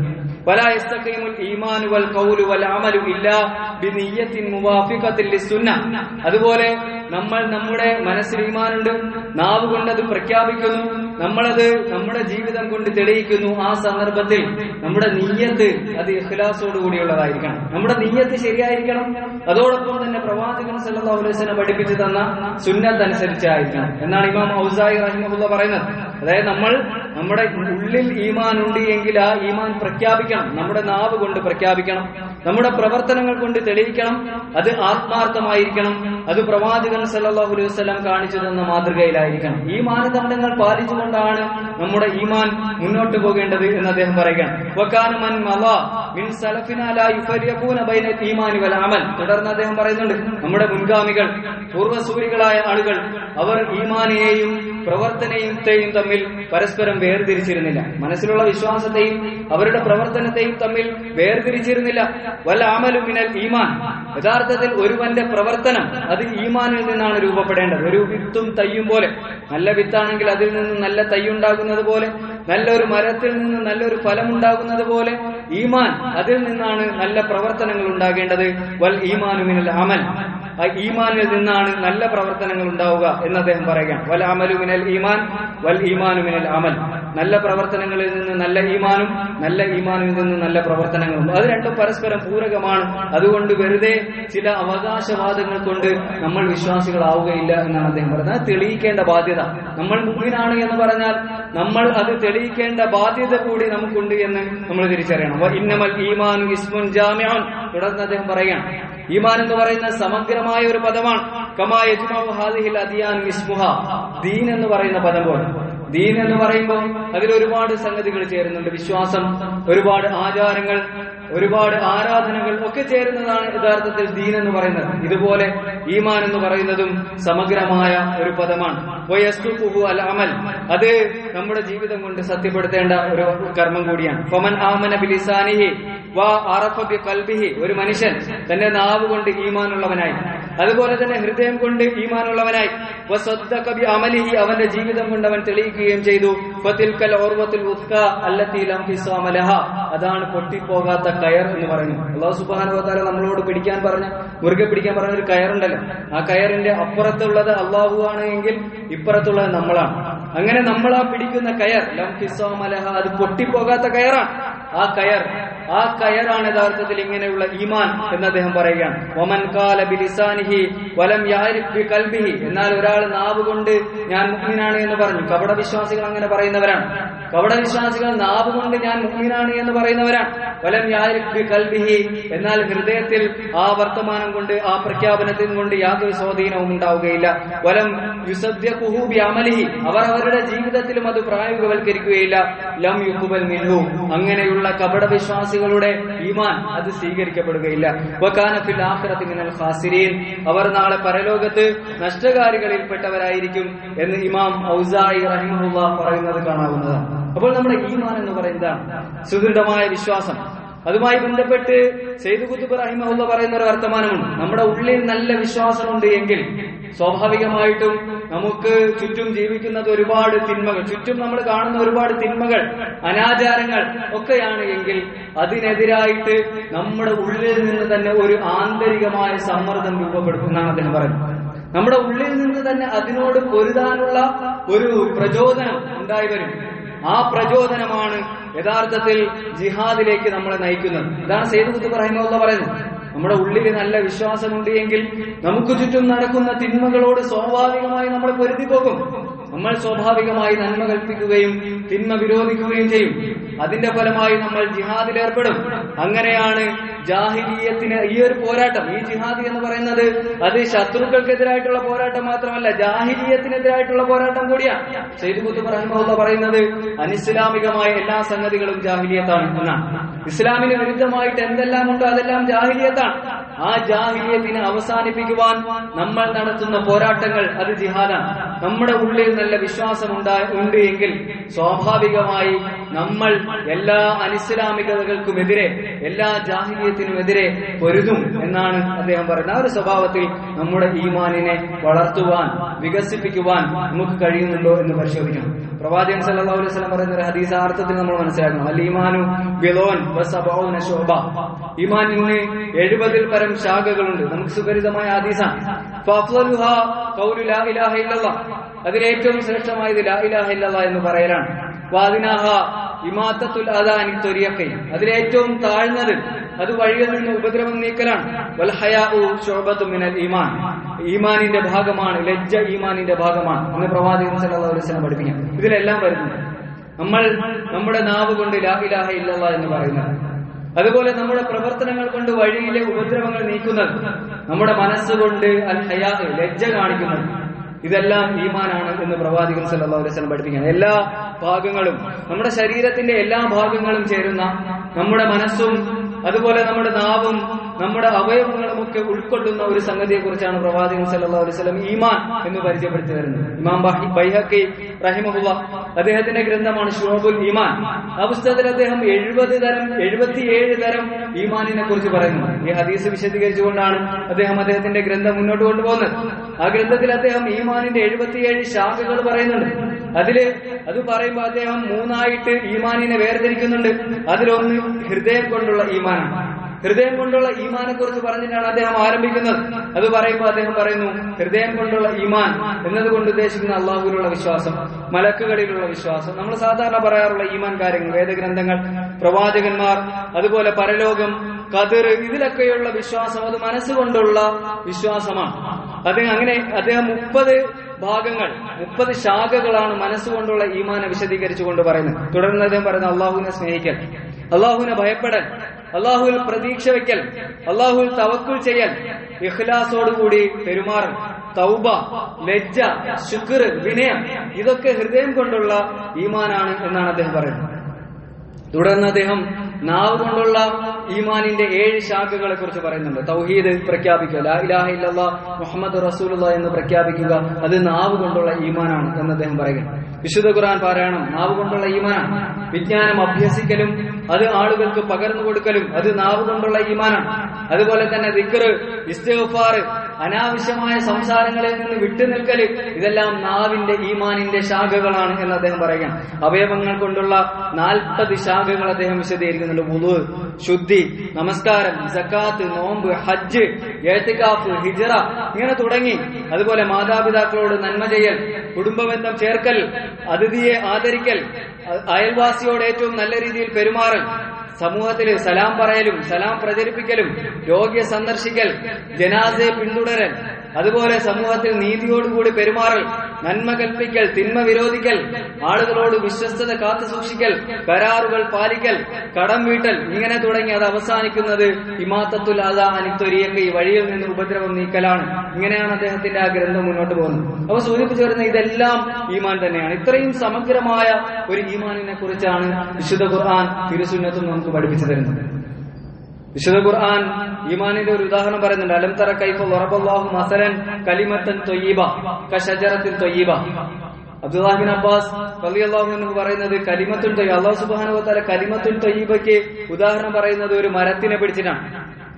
വലാ യസ്തഖീമുൽ ഈമാനു വൽ ഖൗലു വൽ അമലു ഇല്ലാ ബിനിയ്യത്തിൻ മുവാഫിഖത്തിൻ ലിസ്സുന്ന. അതുപോലെ നമ്മുടെ മനസ്സിൽ ഈമാനുണ്ട്, നാവ് കൊണ്ട് അത് പ്രഖ്യാപിക്കുന്നു, നമ്മളത് നമ്മുടെ ജീവിതം കൊണ്ട് തെളിയിക്കുന്നു. ആ സന്ദർഭത്തിൽ നമ്മുടെ നിയ്യത്ത് അത് ഇഖ്ലാസോട് കൂടിയുള്ളതായിരിക്കണം, നമ്മുടെ നിയ്യത്ത് ശരിയായിരിക്കണം. അതോടൊപ്പം തന്നെ പ്രവാചകൻ സല്ലല്ലാഹു അലൈഹി വസല്ലം പഠിപ്പിച്ചു തന്ന സുന്നത്ത് അനുസരിച്ചായിരിക്കണം എന്നാണ് ഇമാം ഔസാഇ റഹിമഹുല്ലാഹ് പറയുന്നത്. അതായത് നമ്മുടെ ഉള്ളിൽ ഈമാൻ ഉണ്ട് എങ്കിൽ ആ ഈമാൻ പ്രഖ്യാപിക്കണം, നമ്മുടെ നാവ് കൊണ്ട് പ്രഖ്യാപിക്കണം, നമ്മുടെ പ്രവർത്തനങ്ങൾ കൊണ്ട് തെളിയിക്കണം, അത് ആത്മാർത്ഥമായിരിക്കണം, അത് പ്രവാചകൻ സല്ലല്ലാഹു അലൈഹി വസല്ലം കാണിച്ചു തന്ന മാതൃകയിലായിരിക്കണം. ഈ മാനദണ്ഡങ്ങൾ പാലിച്ചുകൊണ്ടാണ് നമ്മുടെ ഈമാൻ മുന്നോട്ട് പോകേണ്ടത് എന്ന് അദ്ദേഹം പറയുകയാണ്. വകാന മൻ മളാ മിൻ സലഫിനാ ലാ യുഫരിഖൂന ബൈനൽ ഈമാനി വൽ അമൽ. തുടർന്ന് അദ്ദേഹം പറയുന്നുണ്ട്, നമ്മുടെ മുൻഗാമികൾ പൂർവ്വസൂരികളായ ആളുകൾ അവർ ഈമാനെയും പ്രവർത്തനത്തെയും തമ്മിൽ പരസ്പരം വേർതിരിച്ചിരുന്നില്ല, മനസ്സിലുള്ള വിശ്വാസത്തെയും അവരുടെ പ്രവർത്തനത്തെയും തമ്മിൽ വേർതിരിച്ചിരുന്നില്ല. വൽ അമലു മിനൽ ഈമാൻ. യഥാർത്ഥത്തിൽ ഒരുവന്റെ പ്രവർത്തനം അത് ഈമാനിൽ നിന്നാണ് രൂപപ്പെടേണ്ടത്. ഒരു വിത്തും തയ്യും പോലെ, നല്ല വിത്താണെങ്കിൽ അതിൽ നിന്ന് നല്ല തയ്യുണ്ടാകുന്നത് പോലെ, നല്ലൊരു മരത്തിൽ നിന്ന് നല്ലൊരു ഫലമുണ്ടാകുന്നത് പോലെ ഈമാൻ അതിൽ നിന്നാണ് നല്ല പ്രവർത്തനങ്ങൾ ഉണ്ടാകേണ്ടത്. വൽ ഈമാനു മിനൽ അമൽ. ആ ഈമാനിൽ നിന്നാണ് നല്ല പ്രവർത്തനങ്ങൾ ഉണ്ടാവുക എന്ന് അദ്ദേഹം പറയുകയാണ്. വൽ അമലു മിനൽ ഈമാൻ വൽ ഈമാനു മിനൽ അമൽ. നല്ല പ്രവർത്തനങ്ങളിൽ നിന്ന് നല്ല ഈമാനും നല്ല ഈമാനിൽ നിന്ന് നല്ല പ്രവർത്തനങ്ങളും, അത് രണ്ടും പരസ്പരം പൂരകമാണ്. അതുകൊണ്ട് വെറുതെ ചില അവകാശവാദങ്ങൾ കൊണ്ട് നമ്മൾ വിശ്വാസികളാവുകയില്ല എന്നാണ് അദ്ദേഹം പറയുന്നത്. അത് തെളിയിക്കേണ്ട ബാധ്യത, നമ്മൾ മുഅ്മിനാണ് എന്ന് പറഞ്ഞാൽ നമ്മൾ അത് തെളിയിക്കേണ്ട ബാധ്യത കൂടി നമുക്കുണ്ട് എന്ന് നമ്മൾ തിരിച്ചറിയണം. ഇന്നമൽ ഈമാനു ഇസ്മുൻ ജാമിഉൻ. തുടർന്ന് അദ്ദേഹം പറയുകയാണ്, ഈമാൻ എന്ന് പറയുന്ന സമഗ്രമായ ഒരു പദമാണ്. കമാ യജ്മഉ ഹാദിഹിൽ അദിയാൻ ഇസ്മുഹാ. ദീൻ എന്ന് പറയുന്ന പദം പോലെ, ദീൻ എന്ന് പറയുമ്പോൾ അതിൽ ഒരുപാട് സംഗതികൾ ചേരുന്നുണ്ട്. വിശ്വാസം, ഒരുപാട് ആചാരങ്ങൾ, ഒരുപാട് ആരാധനകൾ ഒക്കെ ചേരുന്നതാണ് യഥാർത്ഥത്തിൽ ദീൻ എന്ന് പറയുന്നത്. ഇതുപോലെ ഈമാൻ എന്ന് പറയുന്നതും സമഗ്രമായ ഒരു പദമാണ്. വയസ്തുഖുഹു അൽ അമൽ. അത് നമ്മുടെ ജീവിതം കൊണ്ട് സത്യപ്പെടുത്തേണ്ട ഒരു കർമ്മം കൂടിയാണ്. ഫമൻ ആമന ബിലിസാനിഹി വ അറഫ ബിഖൽബിഹി. ഒരു മനുഷ്യൻ തന്റെ നാവ് കൊണ്ട് ഈമാനുള്ളവനായി, അതുപോലെ തന്നെ ഹൃദയം കൊണ്ട് ഈമാനുള്ളവനായി, വസദ്ദഖ ബി അമലിഹി. അവന്റെ ജീവിതം കൊണ്ട് അവൻ തെളിയിക്കുകയും ചെയ്തു. ഫതിൽകൽ ഉർവത്തുൽ വുസ്ഖാ അല്ലതി ലം ഫിസാമ ലഹാ. അതാണ് പൊട്ടിപ്പോകാത്ത കയർ എന്ന് പറയുന്നത്. അല്ലാഹു സുബ്ഹാനഹു വ തആല നമ്മളോട് മുറുകെ പിടിക്കാൻ പറഞ്ഞ ഒരു കയറുണ്ടല്ലോ, ആ കയറിന്റെ അപ്പുറത്തുള്ളത് അല്ലാഹു ആണ് എങ്കിൽ ഇപ്പുറത്തുള്ളത് നമ്മളാണ്. അങ്ങനെ നമ്മൾ ആ പിടിക്കുന്ന കയർ ലം ഫിസാമ ലഹാ, അത് പൊട്ടിപ്പോകാത്ത കയറാണ്. ആ കയറാണ് യഥാർത്ഥത്തിൽ ഇങ്ങനെയുള്ള ഈമാൻ എന്ന് അദ്ദേഹം പറയുകയാണ്. വമൻ ഖാല ബിലിസാനിഹി വലം യഅരിഫ് ബിഖൽബിഹി. എന്നാൽ ഒരാൾ നാവ് കൊണ്ട് ഞാൻ മുഅ്മിനാണ് എന്ന് പറഞ്ഞു, കപട വിശ്വാസികൾ അങ്ങനെ പറയുന്നവരാണ്. കപടവിശ്വാസികൾ നാവ് കൊണ്ട് ഞാൻ മുഅ്മിനാണ് എന്ന് പറയുന്നവരാണ്. വലം യാരിക് ബി ഖൽബിഹി, എന്നാൽ ഹൃദയത്തിൽ ആ വർത്തമാനം കൊണ്ട്, ആ പ്രഖ്യാപനത്തിൽ കൊണ്ട് യാതൊരു സ്വാധീനവും ഉണ്ടാവുകയില്ല. വലം യുസദ്ദിഖുഹു ബി അമലിഹി, അവർ അവരുടെ ജീവിതത്തിലും അത് പ്രായോഗികവൽക്കരിക്കുകയില്ല. ലം യുഖ്ബൽ മിൻഹു, അങ്ങനെയുള്ള കപടവിശ്വാസികളുടെ ഈമാൻ അത് സ്വീകരിക്കപ്പെടുകയില്ല. വകാന ഫിൽ ആഖിറതി മിനൽ ഖാസിരീൻ, അവർ നാളെ പരലോകത്ത് നഷ്ടകാരികളിൽപ്പെട്ടവരായിരിക്കും എന്ന് ഇമാം ഔസാഇ റഹിമഹുല്ലാഹ് പറയുന്നത് കാണാവുന്നതാണ്. അപ്പോൾ നമ്മുടെ ഈമാൻ എന്ന് പറയുന്നതാണ് സുദൃഢമായ വിശ്വാസം. അതുമായി ബന്ധപ്പെട്ട് സയ്യിദ് ഖുത്ബ് റഹിമഹുല്ലാഹ് പറയുന്ന ഒരു വർത്തമാനമുണ്ട്. നമ്മുടെ ഉള്ളിൽ നല്ല വിശ്വാസമുണ്ട് എങ്കിൽ സ്വാഭാവികമായിട്ടും നമുക്ക് ചുറ്റും ജീവിക്കുന്നത് ഒരുപാട് തിന്മകൾ, ചുറ്റും നമ്മൾ കാണുന്ന ഒരുപാട് തിന്മകൾ, അനാചാരങ്ങൾ ഒക്കെയാണ് എങ്കിൽ അതിനെതിരായിട്ട് നമ്മുടെ ഉള്ളിൽ നിന്ന് തന്നെ ഒരു ആന്തരികമായ സമ്മർദ്ദം രൂപപ്പെടും എന്നാണ് അദ്ദേഹം പറയുന്നത്. നമ്മുടെ ഉള്ളിൽ നിന്ന് തന്നെ അതിനോട് പൊരുതാനുള്ള ഒരു പ്രചോദനം ഉണ്ടായി വരും. ആ പ്രചോദനമാണ് യഥാർത്ഥത്തിൽ ജിഹാദിലേക്ക് നമ്മളെ നയിക്കുന്നത്. ഇതാണ് സയ്യിദ് ഖുത്ബ് റഹിമഹുല്ലാഹ് പറയുന്നത്. നമ്മുടെ ഉള്ളിൽ നല്ല വിശ്വാസമുണ്ട് എങ്കിൽ നമുക്ക് ചുറ്റും നടക്കുന്ന തിന്മകളോട് സ്വാഭാവികമായി നമ്മൾ പൊരുതി പോകും. നമ്മൾ സ്വാഭാവികമായി നന്മ കൽപ്പിക്കുകയും തിന്മ വിരോധിക്കുകയും ചെയ്യും. അതിന്റെ ഫലമായി നമ്മൾ ജിഹാദിൽ ഏർപ്പെടും. അങ്ങനെയാണ് ജാഹിലിയത്തിന് ഈ ഒരു പോരാട്ടം, ഈ ജിഹാദ് എന്ന് പറയുന്നത് അത് ശത്രുക്കൾക്കെതിരായിട്ടുള്ള പോരാട്ടം മാത്രമല്ല, ജാഹിലിയത്തിനെതിരായിട്ടുള്ള പോരാട്ടം കൂടിയാണ്. സയ്യിദ് ഖുത്ബ് റഹിമഹുല്ലാഹ് പറയുന്നത് അനിസ്ലാമികമായ എല്ലാ സംഗതികളും ജാഹിലിയത്താണ് എന്നാണ്. ഇസ്ലാമിന് വിരുദ്ധമായിട്ട് എന്തെല്ലാം ഉണ്ടോ അതെല്ലാം ജാഹിലിയത്താണ്. ആ ജാഹിലിയത്തിനെ അവസാനിപ്പിക്കുവാൻ നമ്മൾ നടത്തുന്ന പോരാട്ടങ്ങൾ അത് ജിഹാദാണ്. നമ്മുടെ ഉള്ളിൽ നല്ല വിശ്വാസം ഉണ്ട് എങ്കിൽ സ്വാഭാവികമായി നമ്മൾ എല്ലാ അനിസ്ലാമികതകൾക്കുമെതിരെ, എല്ലാ ജാഹിലിയത്തിനുമെതിരെ പൊരുതും എന്നാണ് അദ്ദേഹം പറയുന്നത്. ആ ഒരു സ്വഭാവത്തിൽ നമ്മുടെ ഈമാനിനെ വളർത്തുവാൻ, വികസിപ്പിക്കുവാൻ നമുക്ക് കഴിയുന്നുണ്ടോ എന്ന് പരിശോധിക്കണം. പ്രവാചകൻ സല്ലല്ലാഹു അലൈഹി വസല്ലം പറയുന്ന ഒരു ഹദീസ് അർത്ഥത്തിൽ നമ്മൾ മനസ്സിലാക്കണം. അൽ ഈമാനു ബിളോൻ വസബഊന ശുഅബ, ഈമാനിന് 70 പരം ശാഖകളുണ്ട്. നമുക്ക് സുപരിചിതമായ ഹദീസാണ്. ഫഅഫ്ളലുഹാ ഖൗലു ലാ ഇലാഹ ഇല്ലല്ലാഹ്, അതിലേറ്റവും ശ്രേഷ്ഠമായത് ലാ ഇലാഹ ഇല്ലല്ലാഹ് എന്ന് പറയലാണ്. വാദിനാഹ ഇമാത്തത്തുൽ അദാ അനി ത്വരീഖി, അതിലേറ്റവും താഴ്ന്നത് അത് വഴിയിൽ നിന്ന് ഉപദ്രവം നീക്കലാണ്. വൽ ഹയാഉ ശുഅബത്തുൻ മിനൽ ഈമാൻ, ഈമാനിന്റെ ഭാഗമാണ്, ലജ്ജ ഈമാനിന്റെ ഭാഗമാണ് എന്ന് പ്രവാചകൻ സല്ലല്ലാഹു അലൈഹി വസല്ലം പഠിപ്പിക്കുന്നു. ഇതിലെല്ലാം വരുന്നുണ്ട് നമ്മൾ നമ്മുടെ നാവ് കൊണ്ട് ലാ ഇലാഹ ഇല്ലല്ലാഹ് എന്ന് പറയുന്നത്, അതുപോലെ നമ്മുടെ പ്രവർത്തനങ്ങൾ കൊണ്ട് വഴിയിലെ ഉപദ്രവങ്ങൾ നീക്കുന്നത്, നമ്മുടെ മനസ്സുകൊണ്ട് അൽ ഹയാ ലജ്ജ കാണിക്കുന്നത്, ഇതെല്ലാം ഈമാനാണ് എന്ന് പ്രവാചകൻ സല്ലല്ലാഹു അലൈഹി വസല്ലം പഠിപ്പിക്കുകയാണ്. എല്ലാ ഭാഗങ്ങളും, നമ്മുടെ ശരീരത്തിന്റെ എല്ലാ ഭാഗങ്ങളും ചേരുന്ന നമ്മുടെ മനസ്സും അതുപോലെ നമ്മുടെ നാവും നമ്മുടെ അവയവങ്ങളും ഒക്കെ ഉൾക്കൊള്ളുന്ന ഒരു സംഗതിയെ കുറിച്ചാണ് പ്രവാചകൻ സല്ലല്ലാഹു അലൈഹി വസല്ലം ഈമാൻ എന്ന് പരിചയപ്പെടുത്തി വരുന്നത്. ഇമാം ബൈഹഖി റഹിമഹുല്ലാഹ് അദ്ദേഹത്തിന്റെ ഗ്രന്ഥമാണ് ശുഅബുൽ ഈമാൻ. ആ പുസ്തകത്തിൽ അദ്ദേഹം 77 തരം ഈമാനിനെ കുറിച്ച് പറയുന്നു. ഈ ഹദീസ് വിശദീകരിച്ചുകൊണ്ടാണ് അദ്ദേഹത്തിന്റെ ഗ്രന്ഥം മുന്നോട്ട് കൊണ്ടുപോകുന്നത്. ആ ഗ്രന്ഥത്തിൽ അദ്ദേഹം ഈമാനിന്റെ 77 ശാഖകൾ പറയുന്നുണ്ട്. അത് പറയുമ്പോൾ അദ്ദേഹം 3ആയിട്ട് ഈമാനിനെ വേർതിരിക്കുന്നുണ്ട്. അതിലൊന്ന് ഹൃദയം കൊണ്ടുള്ള ഈമാനാണ്. ഹൃദയം കൊണ്ടുള്ള ഈമാനെ കുറിച്ച് പറഞ്ഞിട്ടാണ് അദ്ദേഹം ആരംഭിക്കുന്നത്. അത് പറയുമ്പോൾ അദ്ദേഹം പറയുന്നു, ഹൃദയം കൊണ്ടുള്ള ഈമാൻ എന്നതുകൊണ്ട് ഉദ്ദേശിക്കുന്ന അള്ളാഹുവിലുള്ള വിശ്വാസം, മലക്കുകളിലുള്ള വിശ്വാസം, നമ്മൾ സാധാരണ പറയാറുള്ള ഈമാൻ കാര്യങ്ങൾ, വേദഗ്രന്ഥങ്ങൾ, പ്രവാചകന്മാർ, അതുപോലെ പരലോകം, ഖദർ, ഇതിലൊക്കെയുള്ള വിശ്വാസം അത് മനസ്സുകൊണ്ടുള്ള വിശ്വാസമാണ്. അങ്ങനെ അദ്ദേഹം 30 ഭാഗങ്ങൾ, 30 ശാഖകളാണ് മനസ്സുകൊണ്ടുള്ള ഈമാനെ വിശദീകരിച്ചുകൊണ്ട് പറയുന്നത്. തുടർന്ന് അദ്ദേഹം പറയുന്നത് അള്ളാഹുവിനെ സ്നേഹിക്കൽ, അള്ളാഹുവിനെ ഭയപ്പെടൽ, അള്ളാഹുവിൽ പ്രതീക്ഷ വയ്ക്കൽ, അള്ളാഹുവിൽ തവക്കുൽ ചെയ്യൽ, ഇഖ്ലാസോടുകൂടി പെരുമാറൽ, തൗബ, ലജ്ജ, ശുക്ർ, വിനയം, ഇതൊക്കെ ഹൃദയം കൊണ്ടുള്ള ഈമാനാണ് എന്നാണ് അദ്ദേഹം പറയുന്നത്. തുടർന്ന് അദ്ദേഹം നാവ് കൊണ്ടുള്ള ഈമാനിന്റെ 7 ശാഖകളെ കുറിച്ച് പറയുന്നുണ്ട്. തൗഹീദ് പ്രഖ്യാപിക്കുക, ലാ ഇലാഹ ഇല്ലല്ലാഹ് മുഹമ്മദ് റസൂലുള്ളാഹി എന്ന് പ്രഖ്യാപിക്കുക, അത് നാവ് കൊണ്ടുള്ള ഈമാനാണ് എന്ന് അദ്ദേഹം പറയുന്നു. വിശുദ്ധ ഖുർആൻ പാരായണം നാവ് കൊണ്ടുള്ള ഈമാനാണ്. വിജ്ഞാനം അഭ്യസിക്കലും അത് ആളുകൾക്ക് പകർന്നു കൊടുക്കലും അത് നാവ് കൊണ്ടുള്ള ഈമാനാണ്. അതുപോലെ തന്നെ ദിക്ർ, ഇസ്തിഗ്ഫാർ, അനാവശ്യമായ സംസാരങ്ങളിൽ നിന്ന് വിട്ടുനിൽക്കൽ, ഇതെല്ലാം നാവിന്റെ ഈമാനിന്റെ ശാഖകളാണ് എന്ന് അദ്ദേഹം പറയുകയാണ്. അവയവങ്ങൾ കൊണ്ടുള്ള 40 ശാഖകൾ അദ്ദേഹം വിശദീകരിക്കുന്നുണ്ട്. വുളു, ശുദ്ധി, നമസ്കാരം, സക്കാത്ത്, നോമ്പ്, ഹജ്ജ്, ഇഅ്തികാഫ്, ഹിജ്റ, ഇങ്ങനെ തുടങ്ങി. അതുപോലെ മാതാപിതാക്കളോട് നന്മ ചെയ്യൽ, കുടുംബബന്ധം ചേർക്കൽ, അതിഥിയെ ആദരിക്കൽ, അയൽവാസിയോട് ഏറ്റവും നല്ല രീതിയിൽ പെരുമാറൽ, സമൂഹത്തിൽ സലാം പറയലും സലാം പ്രചരിപ്പിക്കലും, രോഗിയെ സന്ദർശിക്കൽ, ജനാസയെ പിന്തുടരൽ, അതുപോലെ സമൂഹത്തിൽ നീതിയോടുകൂടി പെരുമാറൽ, നന്മ കൽപ്പിക്കൽ, തിന്മ വിരോധിക്കൽ, ആളുകളോട് വിശ്വസ്തത കാത്തു സൂക്ഷിക്കൽ, കരാറുകൾ പാലിക്കൽ, കടം വീട്ടൽ, ഇങ്ങനെ തുടങ്ങി അത് അവസാനിക്കുന്നത് ഇമാത്തത്തുൽ അദാ അനി ത്വരീഖ്, ഈ വഴിയിൽ നിന്ന് ഉപദ്രവം നീക്കലാണ്. ഇങ്ങനെയാണ് അദ്ദേഹത്തിന്റെ ആ ഗ്രന്ഥം മുന്നോട്ട് പോകുന്നത്. അപ്പൊ സൂചിപ്പിച്ചു വരുന്ന ഇതെല്ലാം ഈമാൻ തന്നെയാണ്. ഇത്രയും സമഗ്രമായ ഒരു ഈമാനിനെ കുറിച്ചാണ് വിശുദ്ധ ഖുർആൻ തിരുസുന്നത്തും നമുക്ക് പഠിപ്പിച്ചു തരുന്നത്. വിശുദ്ധ ഖുർആൻ ഈമാനിന്റെ ഒരു ഉദാഹരണം പറയുന്നുണ്ട്. അലം തറ കൈഫ ദറബല്ലാഹു മസലൻ കലിമത്തൻ Thwayyiba കശജറത്തിൻ Thwayyiba. Abdullah bin Abbas റളിയല്ലാഹു അൻഹു പറയുന്നത് കലിമത്തുൻ ത്വയ്യിബ, അല്ലാഹു സുബ്ഹാനഹു വ തആല കലിമത്തുൻ ത്വയ്യിബയ്ക്ക് ഉദാഹരണം പറയുന്നത് ഒരു മരത്തിനെ പിടിച്ചിട്ടാണ്.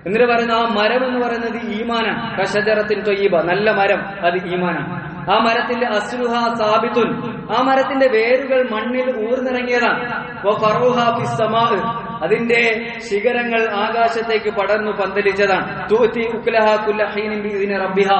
എന്നിട്ട് പറയുന്ന ആ മരം എന്ന് പറയുന്നത് ഈമാനാണ്. കശജറത്തിൻ ത്വയ്യിബ, നല്ല മരം, അത് ഈമാനാണ്. ആ മരത്തിന്റെ അസ്ലുഹ സാബിത്തുൻ, ആ മരത്തിന്റെ വേരുകൾ മണ്ണിൽ ഊർന്നിറങ്ങിയതാണ്. വഫറുഹ ഫിസ്സമാ, അതിന്റെ ശിഖരങ്ങൾ ആകാശത്തേക്ക് പടർന്നു പന്തലിച്ചതാണ്. തൂതി ഉക്ലഹ കുല്ല ഹീനിൻ ബിഇദ്നി റബ്ബിഹ,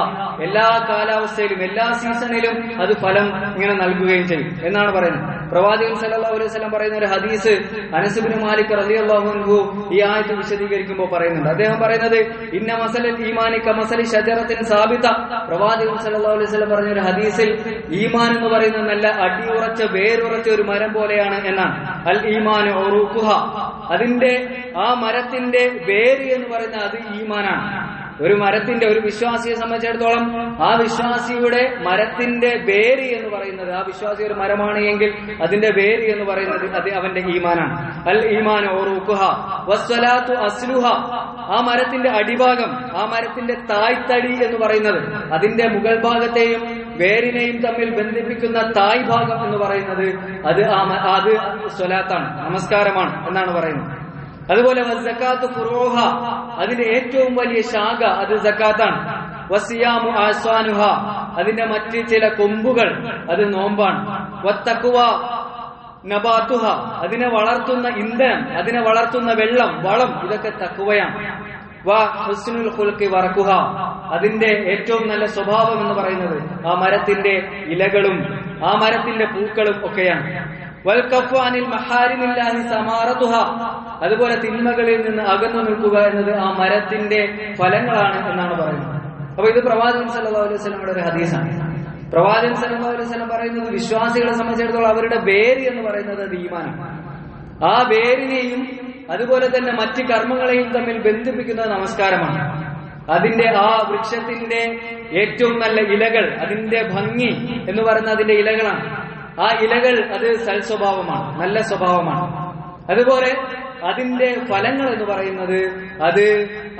എല്ലാ കാലാവസ്ഥയിലും എല്ലാ സീസണിലും അത് ഫലം ഇങ്ങനെ നൽകുകയും ചെയ്യും എന്നാണ് പറയുന്നത്. പ്രവാചകൻ സല്ലല്ലാഹു അലൈഹി വസല്ലം പറയുന്ന ഒരു ഹദീസ് അനസ് ഇബ്നു മാലിക് റളിയല്ലാഹു അൻഹു ഈ ആയത്ത് വിശദീകരിക്കുമ്പോൾ പറയുന്നുണ്ട്. അദ്ദേഹം പറയുന്നത് ഇന്ന മസലൽ ഈമാനി കമസലി ഷജറത്തിൻ സാബിത. പ്രവാചകൻ സല്ലല്ലാഹു അലൈഹി വസല്ലം പറഞ്ഞ ഒരു ഹദീസിൽ ഈമാൻ എന്ന് പറയുന്നത് നല്ല അടിയുറച്ച വേരുറച്ച ഒരു മരം പോലെയാണ് എന്നാണ്. അൽ ഈമാൻ ഉറൂഖുഹ, അതിന്റെ ആ മരത്തിന്റെ വേര് എന്ന് പറയുന്നത് അത് ഈമാനാണ്. ഒരു മരത്തിന്റെ, ഒരു വിശ്വാസിയെ സംബന്ധിച്ചിടത്തോളം ആ വിശ്വാസിയുടെ മരത്തിന്റെ വേര് എന്ന് പറയുന്നത്, ആ വിശ്വാസി ഒരു മരമാണ് എങ്കിൽ അതിന്റെ വേര് എന്ന് പറയുന്നത് അത് അവന്റെ ഈമാനാണ്. അൽ ഈമാൻ ഉറൂഖുഹ വസ്സലാത്തു അസ്ലുഹ, ആ മരത്തിന്റെ അടിഭാഗം, ആ മരത്തിന്റെ തായ്തടി എന്ന് പറയുന്നത്, അതിന്റെ മുകൾ ഭാഗത്തെയും വേരിനെയും തമ്മിൽ ബന്ധിപ്പിക്കുന്ന തായ് ഭാഗം എന്ന് പറയുന്നത് അത് സ്വലാത്താണ്, നമസ്കാരമാണ് എന്നാണ് പറയുന്നത്. അതുപോലെ വസ്സകാത്തു ഫുറൂഹ, അതിന്റെ ഏറ്റവും വലിയ ശാഖ അത് സകാത്താണ്. വസിയാമു ആസ്വാനുഹ, അതിന്റെ മറ്റ് ചില കൊമ്പുകൾ അത് നോമ്പാണ്. വത്തഖ്വ നബാതുഹ, അതിനെ വളർത്തുന്ന ഇന്ധനം, അതിനെ വളർത്തുന്ന വെള്ളം, വളം, ഇതൊക്കെ തഖ്വയാണ്. ഹുസ്നുൽ ഖുൽഖി വറഖുഹ, അതിന്റെ ഏറ്റവും നല്ല സ്വഭാവം എന്ന് പറയുന്നത് ആ മരത്തിന്റെ ഇലകളും ആ മരത്തിന്റെ പൂക്കളും ഒക്കെയാണ്. വൽകഫു അനിൽ മഹാരിമില്ലാഹി സമാറതുഹ, അതുപോലെ തിന്മകളിൽ നിന്ന് അകന്നു നിൽക്കുക എന്നത് ആ മരത്തിന്റെ ഫലങ്ങളാണ് എന്നാണ് പറയുന്നത്. അപ്പൊ ഇത് പ്രവാചകൻ സല്ലല്ലാഹു അലൈഹി വസല്ലമയുടെ ഒരു ഹദീസാണ്. പ്രവാചകൻ സല്ലല്ലാഹു അലൈഹി വസല്ലം പറയുന്നത് വിശ്വാസികളെ സംബന്ധിച്ചിടത്തോളം അവരുടെ വേര് എന്ന് പറയുന്നത് അത് ഈമാനാണ്. ആ വേരിനെയും അതുപോലെ തന്നെ മറ്റ് കർമ്മങ്ങളെയും തമ്മിൽ ബന്ധിപ്പിക്കുന്നത് നമസ്കാരമാണ്. അതിന്റെ ആ വൃക്ഷത്തിന്റെ ഏറ്റവും നല്ല ഇലകൾ, അതിന്റെ ഭംഗി എന്ന് പറയുന്ന അതിന്റെ ഇലകളാണ്. ആ ഇലകൾ അത് സൽസ്വഭാവമാണ്, നല്ല സ്വഭാവമാണ്. അതുപോലെ അതിന്റെ ഫലങ്ങൾ എന്ന് പറയുന്നത് അത്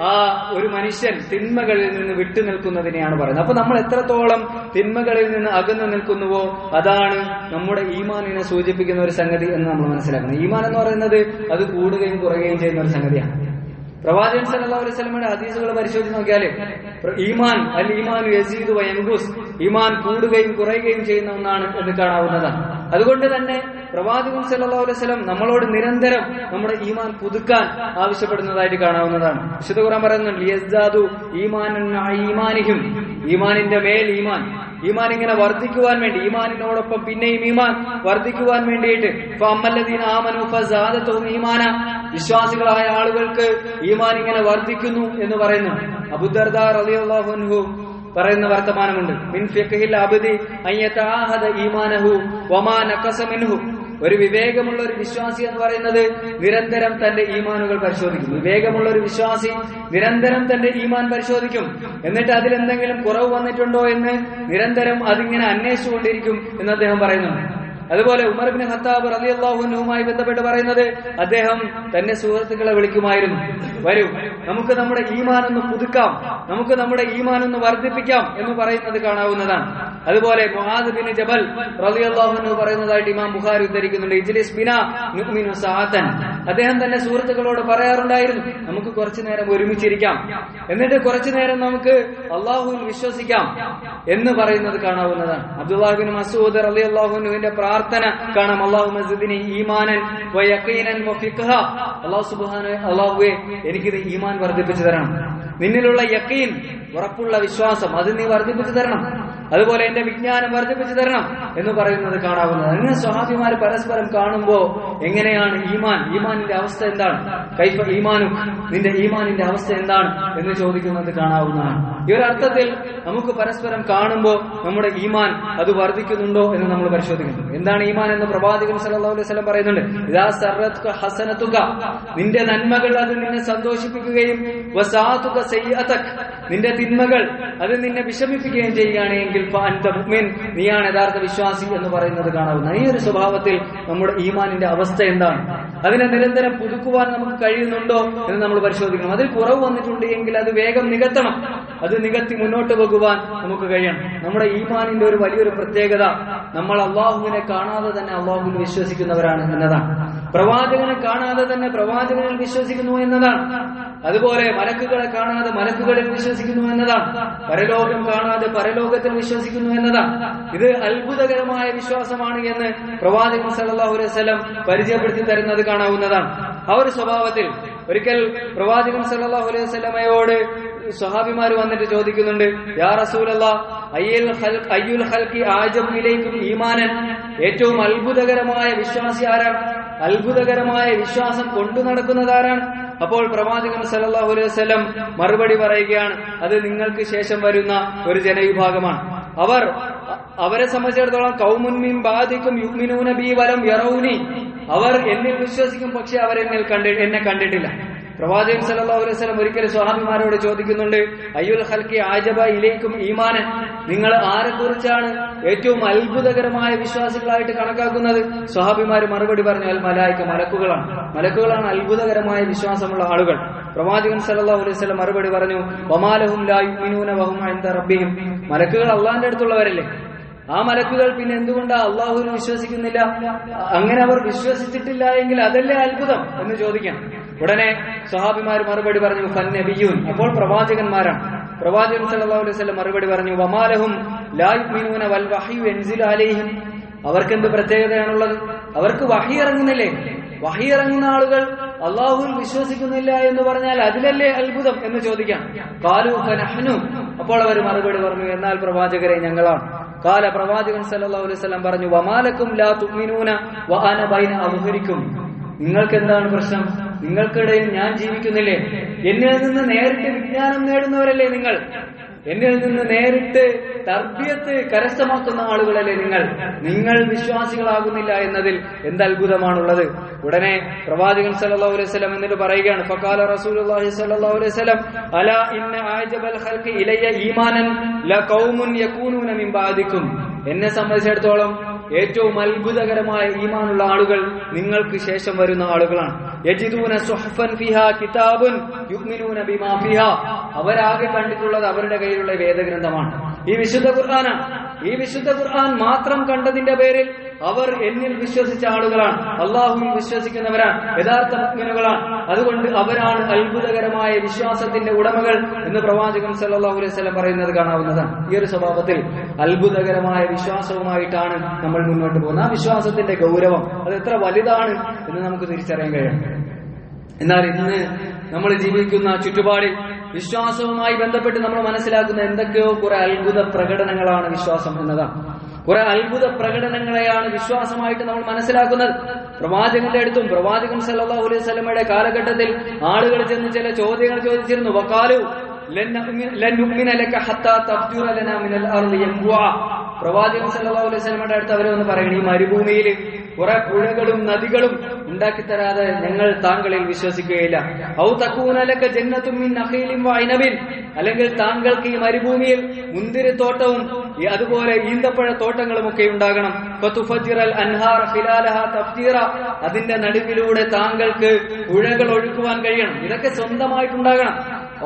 ആ ഒരു മനുഷ്യൻ തിന്മകളിൽ നിന്ന് വിട്ടു നിൽക്കുന്നതിനെയാണ് പറയുന്നത്. അപ്പൊ നമ്മൾ എത്രത്തോളം തിന്മകളിൽ നിന്ന് അകന്നു നിൽക്കുന്നുവോ അതാണ് നമ്മുടെ ഈമാനിനെ സൂചിപ്പിക്കുന്ന ഒരു സംഗതി എന്ന് നമ്മൾ മനസ്സിലാക്കണം. ഈമാൻ എന്ന് പറയുന്നത് അത് കൂടുകയും കുറയുകയും ചെയ്യുന്ന ഒരു സംഗതിയാണ്. പ്രവാചകൻ സല്ലല്ലാഹു അലൈഹി വസല്ലമയുടെ ഹദീസുകൾ പരിശോധിച്ച് നോക്കിയാൽ ഈമാൻ അൽ ഈമാൻ യസീദു വയൻഖുസ്, ഈമാൻ കൂടുകയും കുറയുകയും ചെയ്യുന്ന ഒന്നാണ് എന്ന് കാണാവുന്നതാണ്. അതുകൊണ്ട് തന്നെ പ്രവാചകൻ സല്ലല്ലാഹു അലൈഹി വസല്ലം നമ്മളോട് നിരന്തരം നമ്മുടെ ഈമാൻ പുതുക്കാൻ ആവശ്യപ്പെടുന്നതായിട്ട് കാണാവുന്നതാണ്. വിശുദ്ധ ഖുർആൻ പറയുന്നുണ്ട് യസ്ദാദു ഈമാനൻ ഈമാനിഹിം, ഈമാനിന്റെ മേൽ ഈമാൻ, ഈമാൻ ഇങ്ങനെ വർദ്ധിക്കുവാൻ വേണ്ടി, ഈമാനിനോടൊപ്പം പിന്നെയും ഈമാൻ വർദ്ധിക്കുവാൻ വേണ്ടിയിട്ട് ഫഅമ്മല്ലദീന ആമനു ഫസാദതുഹും ഈമാന, വിശ്വാസികളായ ആളുകൾക്ക് ഈമാൻ ഇങ്ങനെ വർദ്ധിക്കുന്നു എന്ന് പറയുന്നു. അബൂദർദാ റളിയല്ലാഹു അൻഹു പറയുന്ന വർത്തമാനമുണ്ട്. മിൻ ഫിഖ്ഹിൽ അബ്ദി അയ്യതഅഹദ ഈമാനഹു വമാ നഖസ മിൻഹു, ഒരു വിവേകമുള്ള ഒരു വിശ്വാസി എന്ന് പറയുന്നത് നിരന്തരം തന്റെ ഈമാനുകൾ പരിശോധിക്കും. വിവേകമുള്ള ഒരു വിശ്വാസി നിരന്തരം തന്റെ ഈമാൻ പരിശോധിക്കും. എന്നിട്ട് അതിലെന്തെങ്കിലും കുറവ് വന്നിട്ടുണ്ടോ എന്ന് നിരന്തരം അതിങ്ങനെ അന്വേഷിച്ചുകൊണ്ടിരിക്കും എന്ന് അദ്ദേഹം പറയുന്നുണ്ട്. അതുപോലെ ഉമർ ഇബ്നു ഖത്താബ് റളിയല്ലാഹു അൻഹുമായി ബന്ധപ്പെട്ട് പറയുന്നത് അദ്ദേഹം തന്റെ സുഹൃത്തുക്കളെ വിളിക്കുമായിരുന്നു, വരൂ നമുക്ക് നമ്മുടെ ഈമാൻ ഒന്ന് പുതുക്കാം, നമുക്ക് നമ്മുടെ ഈമാൻ ഒന്ന് വർദ്ധിപ്പിക്കാം എന്ന് പറയുന്നത് കാണാവുന്നതാണ്. അതുപോലെ മുആദ് ബിൻ ജബൽ റളിയല്ലാഹു അൻഹു പറയുന്നതായിട്ട് ഇമാം ബുഖാരി ഉദ്ധരിക്കുന്നുണ്ട്, ഇജ്ലിസ് ബിനാ നുഅ്മിനു സഅതൻ, അദ്ദേഹം തന്റെ സുഹൃത്തുക്കളോട് പറയാറുണ്ടായിരുന്നു നമുക്ക് കുറച്ചു നേരം ഒരുമിച്ചിരിക്കാം, എന്നിട്ട് കുറച്ചു നേരം നമുക്ക് അല്ലാഹുവിൽ വിശ്വസിക്കാം എന്ന് പറയുന്നത് കാണാവുന്നതാണ്. അബ്ദുല്ലാഹ് ബിൻ മസ്ഊദ് റളിയല്ലാഹു അൻഹുവിന്റെ പ്രാർത്ഥന കാണാം, അല്ലാഹുമ്മ സിദ്നി ഈമാനൻ വയഖീനൻ വഫിഖ്ഹ, അല്ലാഹു സുബ്ഹാനഹു അല്ലാഹുവേ എനിക്ക് ഈമാൻ വർദ്ധിപ്പിച്ചു തരണം, നിന്നിലുള്ള യഖീൻ ഉറപ്പുള്ള വിശ്വാസം അത് നീ വർദ്ധിപ്പിച്ചു തരണം. അതുപോലെ എന്റെ വിജ്ഞാനം വർദ്ധിപ്പിച്ചു തരണം എന്ന് പറയുന്നത് കാണാവുന്നതാണ്. അങ്ങനെ സ്വഹാബിമാർ പരസ്പരം കാണുമ്പോ എങ്ങനെയാണ് ഈമാനിന്റെ അവസ്ഥ എന്താണ്, കൈഫ ഈമാനു, നിന്റെ ഈമാനിന്റെ അവസ്ഥ എന്താണ് എന്ന് ചോദിക്കുന്നത് കാണാവുന്നതാണ്. ഈ ഒരു അർത്ഥത്തിൽ നമുക്ക് പരസ്പരം കാണുമ്പോൾ നമ്മുടെ ഈമാൻ അത് വർദ്ധിക്കുന്നുണ്ടോ എന്ന് നമ്മൾ പരിശോധിക്കണം. എന്താണ് ഈമാൻ എന്ന് പ്രവാചകൻ സല്ലല്ലാഹു അലൈഹി വസല്ലം പറയുന്നുണ്ട്. ഇദാ സറത്ക ഹസനതുക, നിന്റെ നന്മകൾ അത് നിന്നെ സന്തോഷിപ്പിക്കുകയും വസാതുക സയ്യിഅതക, നിന്റെ തിന്മകൾ അത് നിന്നെ വിഷമിപ്പിക്കുകയും ചെയ്യുകയാണെങ്കിൽ ഫഅൻത മുഅ്മിൻ, നീയാണ് യഥാർത്ഥ വിശ്വാസി എന്ന് പറയുന്നത് കാണാവുന്ന. ഈ ഒരു സ്വഭാവത്തിൽ നമ്മുടെ ഈമാനിന്റെ അവസ്ഥ എന്താണ്, അതിനെ നിരന്തരം പുതുക്കുവാൻ നമുക്ക് കഴിയുന്നുണ്ടോ എന്ന് നമ്മൾ പരിശോധിക്കണം. അതിൽ കുറവ് വന്നിട്ടുണ്ട് എങ്കിൽ അത് വേഗം നികത്തണം. അത് നികത്തി മുന്നോട്ട് പോകുവാൻ നമുക്ക് കഴിയണം. നമ്മുടെ ഈമാനിന്റെ ഒരു വലിയൊരു പ്രത്യേകത, നമ്മൾ അള്ളാഹുവിനെ കാണാതെ തന്നെ അള്ളാഹുവിൽ വിശ്വസിക്കുന്നവരാണ് എന്നതാണ്. പ്രവാചകനെ കാണാതെ തന്നെ പ്രവാചകനിൽ വിശ്വസിക്കുന്നു എന്നതാണ്. അതുപോലെ മലക്കുകളെ കാണാതെ മലക്കുകളിൽ വിശ്വസിക്കുന്നു എന്നതാണ്. പരലോകം കാണാതെ പരലോകത്തിൽ വിശ്വസിക്കുന്നു എന്നതാണ്. ഇത് അത്ഭുതകരമായ വിശ്വാസമാണ് എന്ന് പ്രവാചകൻ സല്ലല്ലാഹു അലൈഹി വസല്ലം പരിചയപ്പെടുത്തി തരുന്നത് കാണാവുന്നതാണ്. ആ ഒരു സ്വഭാവത്തിൽ ഒരിക്കൽ പ്രവാചകൻ സല്ലല്ലാഹു അലൈഹി വസല്ലമയോട് സ്വഹാബിമാർ വന്നിട്ട് ചോദിക്കുന്നുണ്ട്, യാ റസൂലല്ലാഹ്, അയ്യുൽ ഖൽഖി ആജബു ഇലൈക്കും ഈമാനൻ, ഏറ്റവും അത്ഭുതകരമായ വിശ്വാസി ആരാണ്, അത്ഭുതകരമായ വിശ്വാസം കൊണ്ടു നടക്കുന്നതാരാണ്? അപ്പോൾ പ്രവാചകൻ സല്ലല്ലാഹു അലൈഹി വസല്ലം മറുപടി പറയുകയാണ്, അത് നിങ്ങൾക്ക് ശേഷം വരുന്ന ഒരു ജനവിഭാഗമാണ്. അവരെ സംബന്ധിച്ചിടത്തോളം ഖൗമുൻ മിൻ ബഅദികും യുഅ്മിനൂന ബി വലം യറൗനി, അവർ എന്നിൽ വിശ്വസിക്കും, പക്ഷെ അവർ എന്നെ കണ്ടിട്ടില്ല. പ്രവാചകൻ സല്ലല്ലാഹു അലൈഹി വസല്ലം ഒരിക്കലും സ്വഹാബിമാരോട് ചോദിക്കുന്നുണ്ട്, അയ്യുൽ ഖൽഖി ആജബ ഇലൈക്കും ഈമാനൻ, നിങ്ങൾ ആരെക്കുറിച്ചാണ് ഏറ്റവും അത്ഭുതകരമായ വിശ്വാസികളായിട്ട് കണക്കാക്കുന്നത്? സ്വഹാബിമാർ മറുപടി പറഞ്ഞു, അൽ മലായിക, മലക്കുകളാണ് അത്ഭുതകരമായ വിശ്വാസമുള്ള ആളുകൾ. പ്രവാചകൻ സല്ലല്ലാഹു അലൈഹി വസല്ലം മറുപടി പറഞ്ഞു, വമാലഹും ലാ യുഅ്മിനൂന വഹും ഇൻദ റബ്ബിഹിം, മലക്കുകൾ അള്ളാഹിന്റെ അടുത്തുള്ളവരല്ലേ, ആ മലക്കുകൾ പിന്നെ എന്തുകൊണ്ടാ അള്ളാഹുവിനെ വിശ്വസിക്കുന്നില്ല? അങ്ങനെ അവർ വിശ്വസിച്ചിട്ടില്ല എങ്കിൽ അതല്ലേ അത്ഭുതം എന്ന് ചോദിക്കാം. ഉടനെ സ്വഹാബിമാർ മറുപടി പറഞ്ഞു, ഫന്നബിയൂൻ, അപ്പോൾ പ്രവാചകന്മാരാണ്. പ്രവാചകൻ സല്ലല്ലാഹു അലൈഹി വസല്ലം മറുപടി പറഞ്ഞു, വമാലഹും ലാ യുഅ്മിനൂന വൽ വഹ്യു യൻസിലു അലൈഹിം, അവർക്ക് എന്ത് പ്രത്യേകതയാണുള്ളത്? അവർക്ക് വഹി ഇറങ്ങുന്നില്ലേ? വഹി ഇറങ്ങുന്ന ആളുകൾ അള്ളാഹുവിൽ വിശ്വസിക്കുന്നില്ല എന്ന് പറഞ്ഞാൽ അതിലല്ലേ അത്ഭുതം എന്ന് ചോദിക്കാം. ഖാലൂ ഫനഹ്നു, അപ്പോൾ അവർ മറുപടി പറഞ്ഞു, എന്നാൽ പ്രവാചകരെ ഞങ്ങളാണ്. കാല, പ്രവാചകൻ സല്ലല്ലാഹു അലൈഹി വസല്ലം പറഞ്ഞു, വമാലക്കും ലാ തുഅ്മിനൂന വഅന ബൈന അദ്ഹുരിക്കും, നിങ്ങൾക്ക് എന്താണ് പ്രശ്നം? നിങ്ങൾക്കിടയിൽ ഞാൻ ജീവിക്കുന്നില്ലേ? എന്നിൽ നിന്ന് നേരിട്ട് വിജ്ഞാനം നേടുന്നവരല്ലേ നിങ്ങൾ? എന്നിൽ നിന്ന് നേരിട്ട് തർബിയത്ത് കരസ്ഥമാക്കുന്ന ആളുകളല്ലേ നിങ്ങൾ വിശ്വാസികളാകുന്നില്ല എന്നതിൽ എന്ത് അത്ഭുതമാണുള്ളത്? ഉടനെ പ്രവാചകൻ സല്ലല്ലാഹു അലൈഹി വസല്ലം എന്നിട്ട് പറയുകയാണ്, ഫഖാല റസൂലുള്ളാഹി സല്ലല്ലാഹു അലൈഹി വസല്ലം, അലാ ഇന്ന ആജബൽ ഖൽഖി ഇലയ്യ ഈമാനൻ ലഖൗമുൻ യകൂനൂന മിൻ ബഅദികും, എന്നെ സംബന്ധിച്ചിടത്തോളം ഏറ്റവും അത്ഭുതകരമായ ഈമാനുള്ള ആളുകൾ നിങ്ങൾക്ക് ശേഷം വരുന്ന ആളുകളാണ്. യജിദൂന സുഹഫൻ ഫിഹാ കിതാബുൻ യുഅ്മിനൂന ബിമാ ഫിഹാ, അവരാകെ കണ്ടിട്ടുള്ളത് അവരുടെ കയ്യിലുള്ള വേദഗ്രന്ഥമാണ്, ഈ വിശുദ്ധ ഖുർആനാണ്. ഈ വിശുദ്ധ ഖുർആൻ മാത്രം കണ്ടതിന്റെ പേരിൽ അവർ എന്നിൽ വിശ്വസിച്ച ആളുകളാണ്, അള്ളാഹുവിൽ വിശ്വസിക്കുന്നവരാണ്, യഥാർത്ഥ മുഅ്മിനുകളാണ്. അതുകൊണ്ട് അവരാണ് അത്ഭുതകരമായ വിശ്വാസത്തിന്റെ ഉടമകൾ എന്ന് പ്രവാചകൻ സല്ലല്ലാഹു അലൈഹി വസല്ലം പറയുന്നത് കാണാവുന്നതാണ്. ഈ ഒരു സ്വഭാവത്തിൽ അത്ഭുതകരമായ വിശ്വാസവുമായിട്ടാണ് നമ്മൾ മുന്നോട്ട് പോകുന്നത്. ആ വിശ്വാസത്തിന്റെ ഗൗരവം അത് എത്ര വലുതാണ് എന്ന് നമുക്ക് തിരിച്ചറിയാൻ കഴിയണം. എന്നാൽ ഇന്ന് നമ്മൾ ജീവിക്കുന്ന ചുറ്റുപാടിൽ വിശ്വാസവുമായി ബന്ധപ്പെട്ട് നമ്മൾ മനസ്സിലാക്കുന്ന എന്തൊക്കെയോ കുറെ അത്ഭുത പ്രകടനങ്ങളാണ് വിശ്വാസം എന്നതാണ്. കുറെ അത്ഭുത പ്രകടനങ്ങളെയാണ് വിശ്വാസമായിട്ട് നമ്മൾ മനസ്സിലാക്കുന്നത്. പ്രവാചകന്റെ അടുത്തും പ്രവാചകൻ സല്ലല്ലാഹു അലൈഹി വസല്ലമയുടെ കാലഘട്ടത്തിൽ ആളുകൾ ചെന്ന് ചില ചോദ്യങ്ങൾ ചോദിച്ചിരുന്നു. വഖാലു ലൻ നുഅ്മിന ലക ഹത്താ തഫ്ജുറ ലനാ മിനൽ അർളി യൻബുഅ, പ്രവാചകൻ സല്ലല്ലാഹു അലൈഹി വസല്ലമയുടെ അടുത്ത് അവരൊന്ന് പറയണം, ഈ മരുഭൂമിയിൽ കുറെ പുഴകളും നദികളും ഉണ്ടാക്കിത്തരാതെ ഞങ്ങൾ താങ്കളിൽ വിശ്വസിക്കുകയില്ല. ഔ തകൂന ലക ജന്നത്തും മിൻ നഖീലിൻ വഅനബിൻ, അല്ലെങ്കിൽ താങ്കൾക്ക് ഈ മരുഭൂമിയിൽ മുന്തിരിത്തോട്ടവും അതുപോലെ ഈന്തപ്പഴ തോട്ടങ്ങളും ഒക്കെ ഉണ്ടാകണം. ഫതുഫജിറൽ അൻഹാർ ഖിലാലഹാ തഫ്ജീറ, അതിന്റെ നടുവിലൂടെ താങ്കൾക്ക് പുഴകൾ ഒഴുക്കുവാൻ കഴിയണം. ഇതൊക്കെ സ്വന്തമായിട്ടുണ്ടാകണം.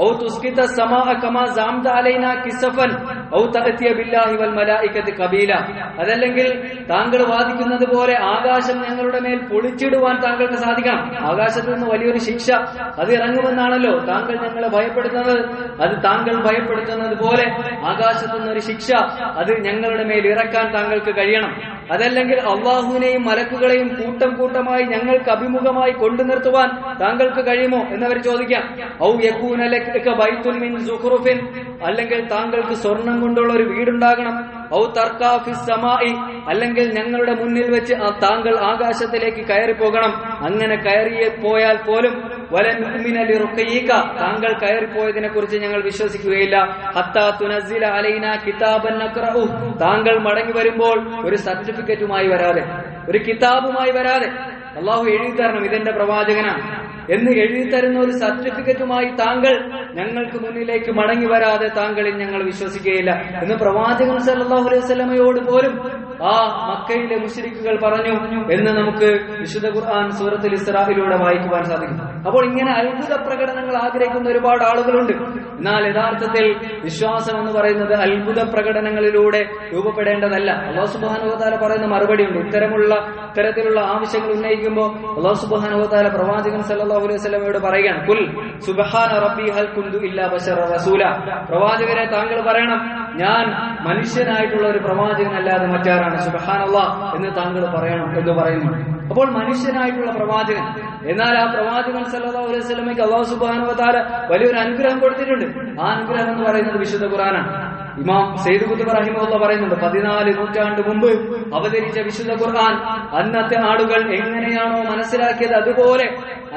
ഔ തുസ്കിത സമാഅ കമാ സാംത അലൈനാ കിസഫൻ ഔ തഅതിയ ബില്ലാഹി വൽ മലായികതി ഖബീല, അതല്ലെങ്കിൽ താങ്കൾ വാദിക്കുന്നത് പോലെ ആകാശം ഞങ്ങളുടെ മേൽ പൊളിച്ചിടുവാൻ താങ്കൾക്ക് സാധിക്കണം. ആകാശത്ത് നിന്ന് വലിയൊരു ശിക്ഷ അത് ഇറങ്ങുമെന്നാണല്ലോ താങ്കൾ ഞങ്ങളെ ഭയപ്പെടുത്തുന്നത്. അത് താങ്കൾ ഭയപ്പെടുത്തുന്നത് പോലെ ആകാശത്തു നിന്നൊരു ശിക്ഷ അത് ഞങ്ങളുടെ മേൽ ഇറക്കാൻ താങ്കൾക്ക് കഴിയണം. അതല്ലെങ്കിൽ അള്ളാഹുവിനെയും മലക്കുകളെയും കൂട്ടം കൂട്ടമായി ഞങ്ങൾക്ക് അഭിമുഖമായി കൊണ്ടു നിർത്തുവാൻ താങ്കൾക്ക് കഴിയുമോ എന്നവർ ചോദിക്കാം. ഔ യകൂന ലക ബൈത്തുൻ മിൻ സുഖ്റുഫിൻ, അല്ലെങ്കിൽ താങ്കൾക്ക് സ്വർണം കൊണ്ടുള്ള ഒരു വീടുണ്ടാകണം. ഔ തർക്കാ ഫിസ് സമാഇ, അല്ലെങ്കിൽ ഞങ്ങളുടെ മുന്നിൽ വെച്ച് താങ്കൾ ആകാശത്തിലേക്ക് കയറി പോകണം. അങ്ങനെ കയറി പോയാൽ പോലും വലൻ ഉമിന ലിറുഖയിക, താങ്കൾ കയറിപ്പോയതിനെ കുറിച്ച് ഞങ്ങൾ വിശ്വസിക്കുകയില്ല. ഹത്താ തുനസ്സില അലൈനാ കിതാബൻ നഖറഉ, താങ്കൾ മടങ്ങി വരുമ്പോൾ ഒരു സർട്ടിഫിക്കറ്റുമായി വരാതെ, ഒരു കിതാബുമായി വരാതെ, അള്ളാഹു എഴുതി തരണം ഇതെന്റെ പ്രവാചകനാണ് എന്ന് എഴുതി തരുന്ന ഒരു സർട്ടിഫിക്കറ്റുമായി താങ്കൾ ഞങ്ങൾക്ക് മുന്നിലേക്ക് മടങ്ങി വരാതെ താങ്കളിൽ ഞങ്ങൾ വിശ്വസിക്കുകയില്ല എന്ന് പ്രവാചകൻ സല്ലല്ലാഹു അലൈഹി വസല്ലമയോട് പോലും ആ മക്കയിലെ മുശ്രിക്കുകൾ പറഞ്ഞു എന്ന് നമുക്ക് വിശുദ്ധ ഖുർആൻ സൂറത്തുൽ ഇസ്രായിലൂടെ വായിക്കുവാൻ സാധിക്കും. അപ്പോൾ ഇങ്ങനെ അത്ഭുത പ്രകടനങ്ങൾ ആഗ്രഹിക്കുന്ന ഒരുപാട് ആളുകളുണ്ട്. എന്നാൽ യഥാർത്ഥത്തിൽ വിശ്വാസം എന്ന് പറയുന്നത് അത്ഭുത പ്രകടനങ്ങളിലൂടെ രൂപപ്പെടേണ്ടതല്ല. അല്ലാഹു സുബ്ഹാനഹു വ തആല പറയുന്ന മറുപടിയുണ്ട്. ഇത്തരത്തിലുള്ള ആവശ്യങ്ങൾ ഉന്നയിക്കുമ്പോൾ അല്ലാഹു സുബ്ഹാനഹു വ തആല പ്രവാചകൻ സല്ലല്ലാഹു അലൈഹി വസല്ലമയോട് പറയുകയാണ്, കുൽ സുബ്ഹാന റബ്ബി ഹൽ കുന്തു ഇല്ലാ ബശറ റസൂല, പ്രവാചകരെ താങ്കൾ പറയണം ഞാൻ മനുഷ്യനായിട്ടുള്ള ഒരു പ്രവാചകനല്ലാതെ മറ്റാരാണ്, സുബ്ഹാനല്ലാഹ് എന്ന് താങ്കൾ പറയണം എന്ന് പറയുന്നു. അപ്പോൾ മനുഷ്യനായിട്ടുള്ള പ്രവാചകൻ, എന്നാൽ ആ പ്രവാചകൻ സല്ലല്ലാഹു അലൈഹി വസല്ലമയ്ക്ക് അല്ലാഹു സുബ്ഹാനഹു വ തആല വലിയൊരു അനുഗ്രഹം കൊടുത്തിട്ടുണ്ട്. ആ അനുഗ്രഹം എന്ന് പറയുന്നത് വിശുദ്ധ ഖുർആനാണ്. ഇമാം സയ്യിദ് ഖുത്ബ് റഹിമഹുല്ലാഹ് പറയുന്നുണ്ട്, 14 നൂറ്റാണ്ട് മുമ്പ് അവതരിച്ച വിശുദ്ധ ഖുർആൻ അന്നത്തെ ആളുകൾ എങ്ങനെയാണോ മനസ്സിലാക്കിയത് അതുപോലെ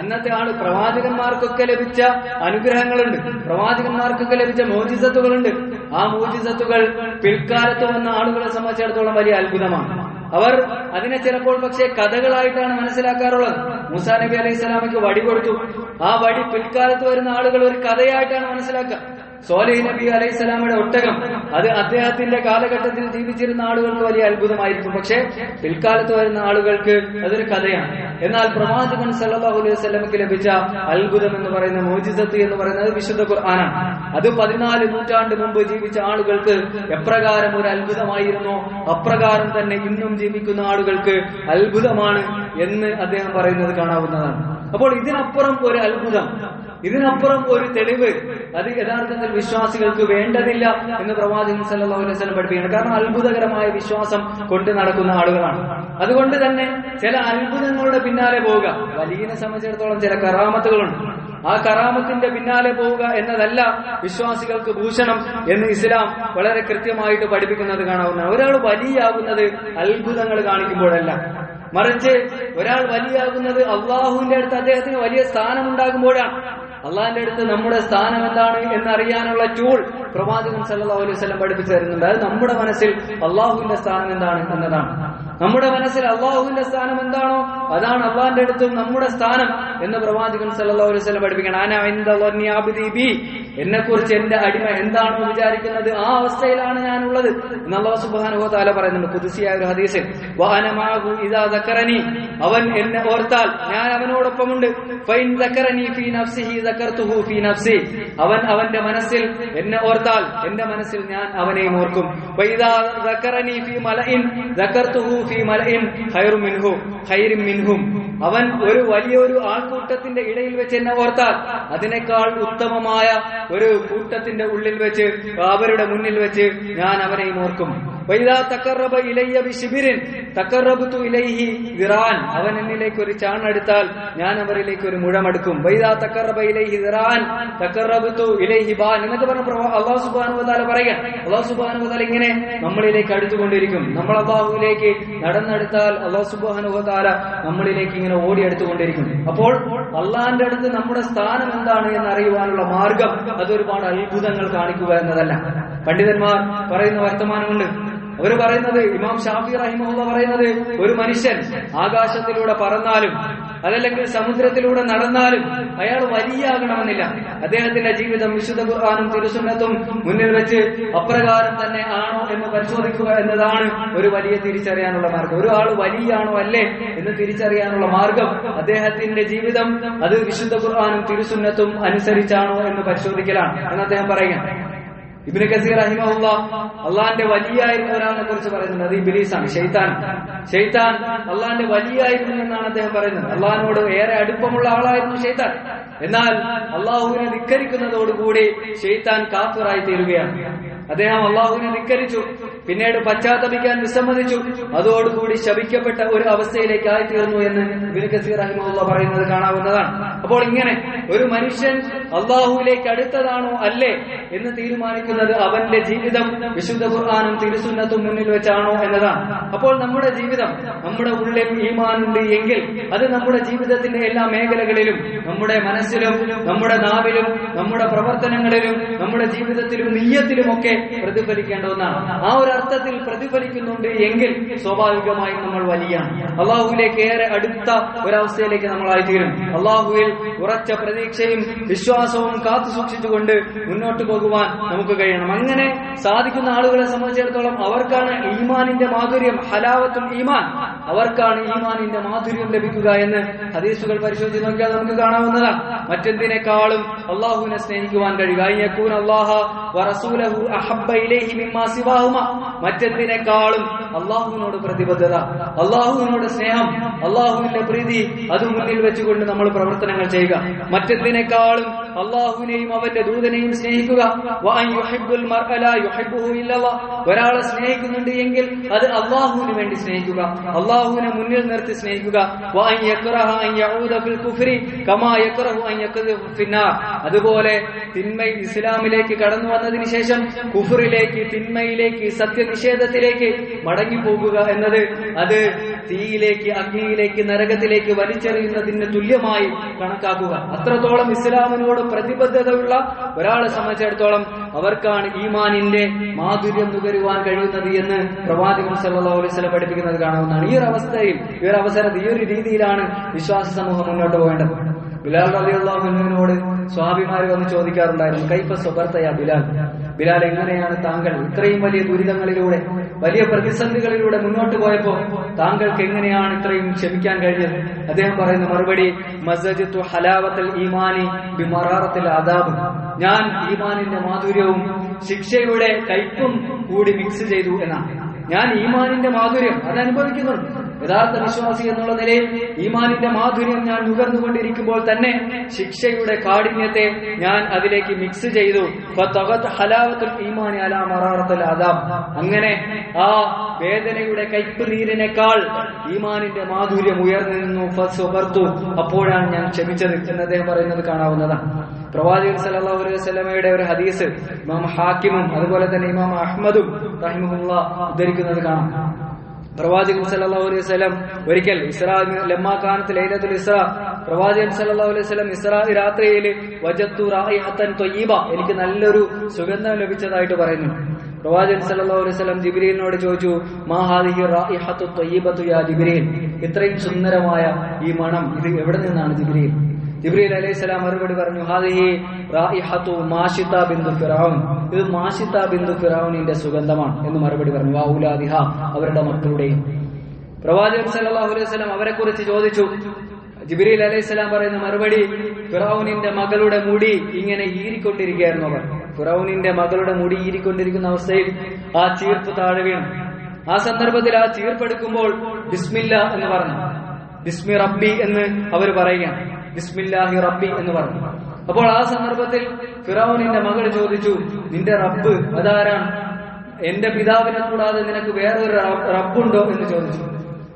അന്നത്തെ ആള് പ്രവാചകന്മാർക്കൊക്കെ ലഭിച്ച അനുഗ്രഹങ്ങളുണ്ട്, പ്രവാചകന്മാർക്കൊക്കെ ലഭിച്ച മോചിസത്തുകളുണ്ട്. ആ മോചിസത്തുകൾ പിൽക്കാലത്ത് വന്ന ആളുകളെ സംബന്ധിച്ചിടത്തോളം വലിയ അത്ഭുതമാണ്. അവർ അതിനെ ചിലപ്പോൾ പക്ഷേ കഥകളായിട്ടാണ് മനസ്സിലാക്കാറുള്ളത്. മൂസാ നബി അലൈഹി സ്വലാമയ്ക്ക് വടി കൊടുത്തു, ആ വടി പിൽക്കാലത്ത് വരുന്ന ആളുകൾ ഒരു കഥയായിട്ടാണ് മനസ്സിലാക്കുക. സോലിഹ് നബി അലൈഹി സ്വലാമയുടെ ഒട്ടകം, അത് അദ്ദേഹത്തിന്റെ കാലഘട്ടത്തിൽ ജീവിച്ചിരുന്ന ആളുകൾക്ക് വലിയ അത്ഭുതമായിരിക്കും, പക്ഷേ പിൽക്കാലത്ത് വരുന്ന ആളുകൾക്ക് അതൊരു കഥയാണ്. എന്നാൽ പ്രവാചകൻ സല്ലല്ലാഹു അലൈഹി വസല്ലമയ്ക്ക് ലഭിച്ച അത്ഭുതം എന്ന് പറയുന്ന മോചിസത്ത് എന്ന് പറയുന്നത് വിശുദ്ധ ഖുർആനാണ്. അത് 14 നൂറ്റാണ്ട് മുമ്പ് ജീവിച്ച ആളുകൾക്ക് എപ്രകാരം ഒരു അത്ഭുതമായിരുന്നോ അപ്രകാരം തന്നെ ഇന്നും ജീവിക്കുന്ന ആളുകൾക്ക് അത്ഭുതമാണ് എന്ന് അദ്ദേഹം പറയുന്നത് കാണാവുന്നതാണ്. അപ്പോൾ ഇതിനപ്പുറം ഒരു അത്ഭുതം, ഇതിനപ്പുറം ഒരു തെളിവ് അത് യഥാർത്ഥത്തിൽ വിശ്വാസികൾക്ക് വേണ്ടതില്ല എന്ന് പ്രവാചകൻ സല്ലല്ലാഹു അലൈഹി വസല്ലം പഠിപ്പിക്കുകയാണ്. കാരണം അത്ഭുതകരമായ വിശ്വാസം കൊണ്ട് നടക്കുന്ന ആളുകളാണ്. അതുകൊണ്ട് തന്നെ ചില അത്ഭുതങ്ങളുടെ പിന്നാലെ പോവുക, വലിയനെ സംബന്ധിച്ചിടത്തോളം ചില കറാമത്തുകളുണ്ട്, ആ കറാമത്തിന്റെ പിന്നാലെ പോവുക എന്നതല്ല വിശ്വാസികൾക്ക് ഭൂഷണം എന്ന് ഇസ്ലാം വളരെ കൃത്യമായിട്ട് പഠിപ്പിക്കുന്നത് കാണാവുന്നതാണ്. ഒരാൾ വലിയാകുന്നത് അത്ഭുതങ്ങൾ കാണിക്കുമ്പോഴല്ല, മറിച്ച് ഒരാൾ വലിയാകുന്നത് അള്ളാഹുവിന്റെ അടുത്ത് അദ്ദേഹത്തിന് വലിയ സ്ഥാനം ഉണ്ടാകുമ്പോഴാണ്. അള്ളാഹിന്റെ അടുത്ത് നമ്മുടെ സ്ഥാനം എന്താണ് എന്നറിയാനുള്ള ടൂൾ പ്രവാചകൻ സല്ലല്ലാഹു അലൈഹി വസല്ലം പഠിപ്പിച്ചു തരുന്നുണ്ട്. അത് നമ്മുടെ മനസ്സിൽ അള്ളാഹുവിന്റെ സ്ഥാനം എന്താണ് എന്നതാണ്. നമ്മുടെ മനസ്സിൽ അള്ളാഹുവിന്റെ സ്ഥാനം എന്താണോ അതാണ് അള്ളാഹിന്റെ അടുത്തും നമ്മുടെ സ്ഥാനം എന്ന് പ്രവാചകൻ സല്ലല്ലാഹു അലൈഹി വസല്ലം പഠിപ്പിക്കണം. അന ഇൻദ ളന്നി അബ്ദി ബി, എന്നെ കുറിച്ച് എന്റെ അടിമ എന്താണോ വിചാരിക്കുന്നത് ആ അവസ്ഥയിലാണ് ഞാനുള്ളത് എന്ന് അല്ലാഹു സുബ്ഹാനഹു വ തആല പറയുന്നുണ്ട് ഖുദ്സിയായ ഒരു ഹദീസിൽ. വഅന മഅഹു ഇദാ ദക്കറനി, അവൻ എന്നെ ഓർത്താൽ ഞാൻ അവനോടൊപ്പമുണ്ട്. ഫൈൻ ദക്കറനി ഫീ നഫ്സിഹി ദക്കർതുഹു ഫീ നഫ്സി, അവൻ അവന്റെ മനസ്സിൽ എന്നെ ഓർത്താൽ എന്റെ മനസ്സിൽ ഞാൻ അവനെയും ഓർക്കും. വഇദാ ദക്കറനി ഫീ മലഇൻ ദക്കർതുഹു ഫീ മലഇൻ ഖൈറും മിൻഹും, അവൻ ഒരു വലിയൊരു ആൾക്കൂട്ടത്തിന്റെ ഇടയിൽ വെച്ച് എന്നെ ഓർത്താൽ അതിനേക്കാൾ ഉത്തമമായ ഒരു കൂട്ടത്തിന്റെ ഉള്ളിൽ വെച്ച് അവരുടെ മുന്നിൽ വെച്ച് ഞാൻ അവനെയും ഓർക്കും. വൈദാ തഖറബ ഇലയ്യ ബിശിബിരിൻ തഖറബതു ഇലൈഹി ദിറാൻ, അവൻ എന്നിലേക്ക് ഒരു ചാണെടുത്താൽ ഞാൻ അവരിലേക്ക് ഒരു മുഴമെടുക്കും. വൈദാ തഖറബ ഇലൈഹി ദിറാൻ തഖറബതു ഇലൈഹി ബാൻ എന്നൊക്കെ പറഞ്ഞ അല്ലാഹു സുബ്ഹാനഹു വ തആല പറയുക. അല്ലാഹു സുബ്ഹാനഹു വ തആല ഇങ്ങനെ നമ്മളിലേക്ക് അടുത്തുകൊണ്ടിരിക്കും. നമ്മൾ അല്ലാഹുവിലേക്ക് നടന്നെടുത്താൽ അല്ലാഹു സുബ്ഹാനഹു വ തആല നമ്മളിലേക്ക് ഇങ്ങനെ ഓടിയെടുത്തുകൊണ്ടിരിക്കും. അപ്പോൾ അള്ളാഹിന്റെ അടുത്ത് നമ്മുടെ സ്ഥാനം എന്താണ് എന്നറിയുവാനുള്ള മാർഗം അതൊരുപാട് അത്ഭുതങ്ങൾ കാണിക്കുക എന്നതല്ല. പണ്ഡിതന്മാർ പറയുന്ന വർത്തമാനമുണ്ട്. അവർ പറയുന്നത്, ഇമാം ഷാഫി റഹിമഹുല്ലാഹ് പറയുന്നത്, ഒരു മനുഷ്യൻ ആകാശത്തിലൂടെ പറന്നാലും അതല്ലെങ്കിൽ സമുദ്രത്തിലൂടെ നടന്നാലും അയാൾ വലിയാകണമെന്നില്ല. അദ്ദേഹത്തിന്റെ ജീവിതം വിശുദ്ധ ഖുർആനും തിരുസുന്നത്തും മുന്നിൽ വെച്ച് അപ്രകാരം തന്നെ ആണോ എന്ന് പരിശോധിക്കുക എന്നതാണ് ഒരു വലിയ തിരിച്ചറിയാനുള്ള മാർഗം. ഒരാൾ വലിയാണോ അല്ലേ എന്ന് തിരിച്ചറിയാനുള്ള മാർഗം അദ്ദേഹത്തിന്റെ ജീവിതം അത് വിശുദ്ധ ഖുർആനും തിരുസുന്നത്തും അനുസരിച്ചാണോ എന്ന് പരിശോധിക്കലാണ് എന്ന് അദ്ദേഹം പറയുകയാണ്. ഇബ്നു കസീർ റഹിമഹുല്ലാഹ് അള്ളാന്റെ വലിയായിരുന്ന ഒരാളെ കുറിച്ച് പറയുന്നുണ്ട്, അത് ഇബ്ലീസാണ്, ശൈത്താൻ അള്ളാന്റെ വലിയായിരുന്നു എന്നാണ് അദ്ദേഹം പറയുന്നത്. അള്ളാഹിനോട് ഏറെ അടുപ്പമുള്ള ആളായിരുന്നു ശൈത്താൻ. എന്നാൽ അള്ളാഹുവിനെ ധിക്കരിക്കുന്നതോടുകൂടി ശൈത്താൻ കാഫിറായി തീരുകയാണ്. അദ്ദേഹം അള്ളാഹുവിനെ ധിക്കരിച്ചു, പിന്നീട് പശ്ചാത്തപിക്കാൻ വിസമ്മതിച്ചു, അതോടുകൂടി ശപിക്കപ്പെട്ട ഒരു അവസ്ഥയിലേക്ക് ആയിത്തീർന്നു എന്ന് ഇബ്നു കസീർ റഹിമഹുല്ലാഹ് പറയുന്നത് കാണാവുന്നതാണ്. അപ്പോൾ ഇങ്ങനെ ഒരു മനുഷ്യൻ അള്ളാഹുവിലേക്ക് അടുത്തതാണോ അല്ലേ എന്ന് തീരുമാനിക്കുന്നത് അവന്റെ ജീവിതം വിശുദ്ധ ഖുർആനും തിരുസുന്നത്തും മുന്നിൽ വെച്ചാണോ എന്നതാണ്. അപ്പോൾ നമ്മുടെ ജീവിതം, നമ്മുടെ ഉള്ളിൽ ഈമാനുണ്ട് എങ്കിൽ അത് നമ്മുടെ ജീവിതത്തിന്റെ എല്ലാ മേഖലകളിലും, നമ്മുടെ മനസ്സിലും നമ്മുടെ നാവിലും നമ്മുടെ പ്രവർത്തനങ്ങളിലും നമ്മുടെ ജീവിതത്തിലും നിയ്യത്തിലുമൊക്കെ പ്രതിഫലിക്കേണ്ട ഒന്നാണ്. ആ ഒരു അർത്ഥത്തിൽ പ്രതിഫലിക്കുന്നുണ്ട് എങ്കിൽ സ്വാഭാവികമായും നമ്മൾ വലിയാണ്, അള്ളാഹുവിലേക്ക് ഏറെ അടുത്ത ഒരവസ്ഥയിലേക്ക് നമ്മളായിത്തീരും. അള്ളാഹുവിൽ ഉറച്ച പ്രതീക്ഷയും വിശ്വാസവും കാത്തു സൂക്ഷിച്ചുകൊണ്ട് മുന്നോട്ട് പോകുവാൻ നമുക്ക് കഴിയണം. അങ്ങനെ സാധിക്കുന്ന ആളുകളെ സംബന്ധിച്ചിടത്തോളം അവർക്കാണ് ഈമാനിന്റെ മാധുര്യം, ഹലാവത്തുൽ ഈമാൻ, അവർക്കാണ് ഈമാനിന്റെ മാധുര്യം ലഭിക്കുക എന്ന് ഹദീസുകൾ പരിശോധിച്ച് നോക്കിയാൽ നമുക്ക് കാണാവുന്നതാണ്. മറ്റെന്തിനേക്കാളും അള്ളാഹുവിനെ സ്നേഹിക്കുവാൻ കഴിയുക, മറ്റെന്തിനേക്കാളും അള്ളാഹുവിനോട് പ്രതിബദ്ധത, അള്ളാഹുവിനോട് സ്നേഹം, അള്ളാഹുവിന്റെ പ്രീതി അത് മുന്നിൽ വെച്ചുകൊണ്ട് നമ്മൾ പ്രവർത്തനങ്ങൾ ചെയ്യുക. മറ്റെന്തിനേക്കാളും അള്ളാഹുവിനെയും അവന്റെ ദൂതനെയും സ്നേഹിക്കുക. ഒരാളെ സ്നേഹിക്കുന്നുണ്ട് എങ്കിൽ അത് അള്ളാഹുവിന് വേണ്ടി സ്നേഹിക്കുക, അള്ളാഹുവിനെ മുന്നിൽ നിർത്തി സ്നേഹിക്കുക. അതുപോലെ ഇസ്ലാമിലേക്ക് കടന്നു വന്നതിന് ശേഷം കുഫറിലേക്ക്, തിന്മയിലേക്ക്, സത്യനിഷേധത്തിലേക്ക് മടങ്ങിപ്പോകുക എന്നത് അത് തീയിലേക്ക്, അഗ്നിയിലേക്ക്, നരകത്തിലേക്ക് വലിച്ചെറിയുന്നതിന് തുല്യമായി കണക്കാക്കുക. അത്രത്തോളം ഇസ്ലാമിനോട് പ്രതിബദ്ധതയുള്ള ഒരാളെ സംബന്ധിച്ചിടത്തോളം അവർക്കാണ് ഈമാനിന്റെ മാധുര്യം നുകരുവാൻ കഴിയുന്നത് എന്ന് പ്രവാചകൻ സല്ലല്ലാഹു അലൈഹി വസല്ലം പഠിപ്പിക്കുന്നത് കാണാവുന്നതാണ്. ഈ ഒരു അവസ്ഥയിൽ, ഈ ഒരു അവസരത്തിൽ, ഈ ഒരു രീതിയിലാണ് വിശ്വാസ സമൂഹം മുന്നോട്ട് പോകേണ്ടത്. ബിലാൽ റളിയല്ലാഹു അൻഹുവിനോട് സ്വഹാബിമാർ വന്ന് ചോദിക്കാറുണ്ടായിരുന്നു, കൈഫ സബർത യാ ബിലാൽ, ബിലാൽ എങ്ങനെയാണ് താങ്കൾ ഇത്രയും വലിയ ദുരിതങ്ങളിലൂടെ, വലിയ പ്രതിസന്ധികളിലൂടെ മുന്നോട്ട് പോയപ്പോ താങ്കൾക്ക് എങ്ങനെയാണ് ഇത്രയും ക്ഷമിക്കാൻ കഴിഞ്ഞത്? അദ്ദേഹം പറയുന്ന മറുപടി, മസജതു ഹലാവത്തുൽ ഈമാനി ബിമറാറത്തിൽ അദാബ്, ഞാൻ ഈമാനിന്റെ മാധുര്യവും ശിക്ഷയുടെ കയ്പും കൂടി മിക്സ് ചെയ്തു എന്നാണ്. ഞാൻ ഈമാനിന്റെ മാധുര്യം അത് അനുഭവിക്കുന്നുണ്ട്. യഥാർത്ഥ വിശ്വാസി എന്നുള്ള നിലയിൽ ഈമാനിന്റെ മാധുര്യം ഞാൻ നുകർന്നുകൊണ്ടിരിക്കുമ്പോൾ തന്നെ ശിക്ഷയുടെ കാഠിന്യത്തെ ഞാൻ അതിലേക്ക് മിക്സ് ചെയ്തു. അങ്ങനെ ആ വേദനയുടെ കയ്പ് നീരിനേക്കാൾ ഈമാനിന്റെ മാധുര്യം ഉയർന്നു നിന്നു. അപ്പോഴാണ് ഞാൻ ക്ഷമിച്ചത് എന്ന് അദ്ദേഹം പറയുന്നത് കാണാവുന്നതാണ്. പ്രവാചകൻ സല്ലല്ലാഹു അലൈഹി വസല്ലമയുടെ ഒരു ഹദീസ് ഇമാം ഹാക്കിമും അതുപോലെ തന്നെ ഇമാം അഹ്മദും റഹിമഹുല്ലാഹ് ഉദ്ധരിക്കുന്നത് കാണാം. പ്രവാചകൻ സല്ലല്ലാഹു അലൈഹി വസല്ലം ഒരിക്കൽ ഇസ്രാ ലമ്മാ കാനത്ത് ലൈലത്തുൽ ഇസ്രാ, പ്രവാചകൻ സല്ലല്ലാഹു അലൈഹി വസല്ലം ഇസ്രാ രാത്രിയിൽ വജത്തു റായിഹത്തൻ ത്വയ്യിബ, എനിക്ക് നല്ലൊരു സുഗന്ധം ലഭിച്ചതായിട്ട് പറയുന്നു. പ്രവാചകൻ സല്ലല്ലാഹു അലൈഹി വസല്ലം ജിബ്രീലിനോട് ചോദിച്ചു, മാ ഹാദിഹി റായിഹത്തു ത്വയ്യിബതു യാ ജിബ്രീൽ, ഇത്രയും സുന്ദരമായ ഈ മണം ഇത് എവിടെ നിന്നാണ് ജിബ്രീൽ? ജിബ്രീൽ അലൈഹിസ്സലാം മറുപടി പറഞ്ഞു, ഹാദിഹി റായിഹത്തു മാഷിത ബിന്തു ഫിറഔൻ, ഇത് മാഷിത ബിന്തു ഫിറഔനിന്റെ സുഗന്ധമാണ് എന്ന് മറുപടി പറഞ്ഞു. വൗലാദിഹ, അവരുടെ മക്കളുടെയും. പ്രവാചകൻ സല്ലല്ലാഹു അലൈഹി വസല്ലം അവരെ കുറിച്ച് ചോദിച്ചു. ജിബ്രീൽ അലൈഹിസ്സലാം പറയുന്ന മറുപടി, ഫിറഔനിന്റെ മകളുടെ മുടി ഇങ്ങനെ ഈരിക്കൊണ്ടിരിക്കുകയായിരുന്നു അവർ. ഫിറഔനിന്റെ മകളുടെ മുടി ഈരിക്കൊണ്ടിരിക്കുന്ന അവസ്ഥയിൽ ആ ചീർപ്പ് താഴെ വീണു. ആ സന്ദർഭത്തിൽ ആ ചീർപ്പെടുക്കുമ്പോൾ ബിസ്മില്ല എന്ന് പറഞ്ഞു, ബിസ്മി റബ്ബി എന്ന് അവർ പറയുകയാണ്, ബിസ്മില്ലാഹി റബ്ബി എന്ന് പറഞ്ഞു. അപ്പോൾ ആ സന്ദർഭത്തിൽ ഫിറഔനിന്റെ മകൾ ചോദിച്ചു, നിന്റെ റബ്ബ് അതാരാണ്? എന്റെ പിതാവിനെ കൂടാതെ നിനക്ക് വേറൊരു റബ്ബുണ്ടോ എന്ന് ചോദിച്ചു.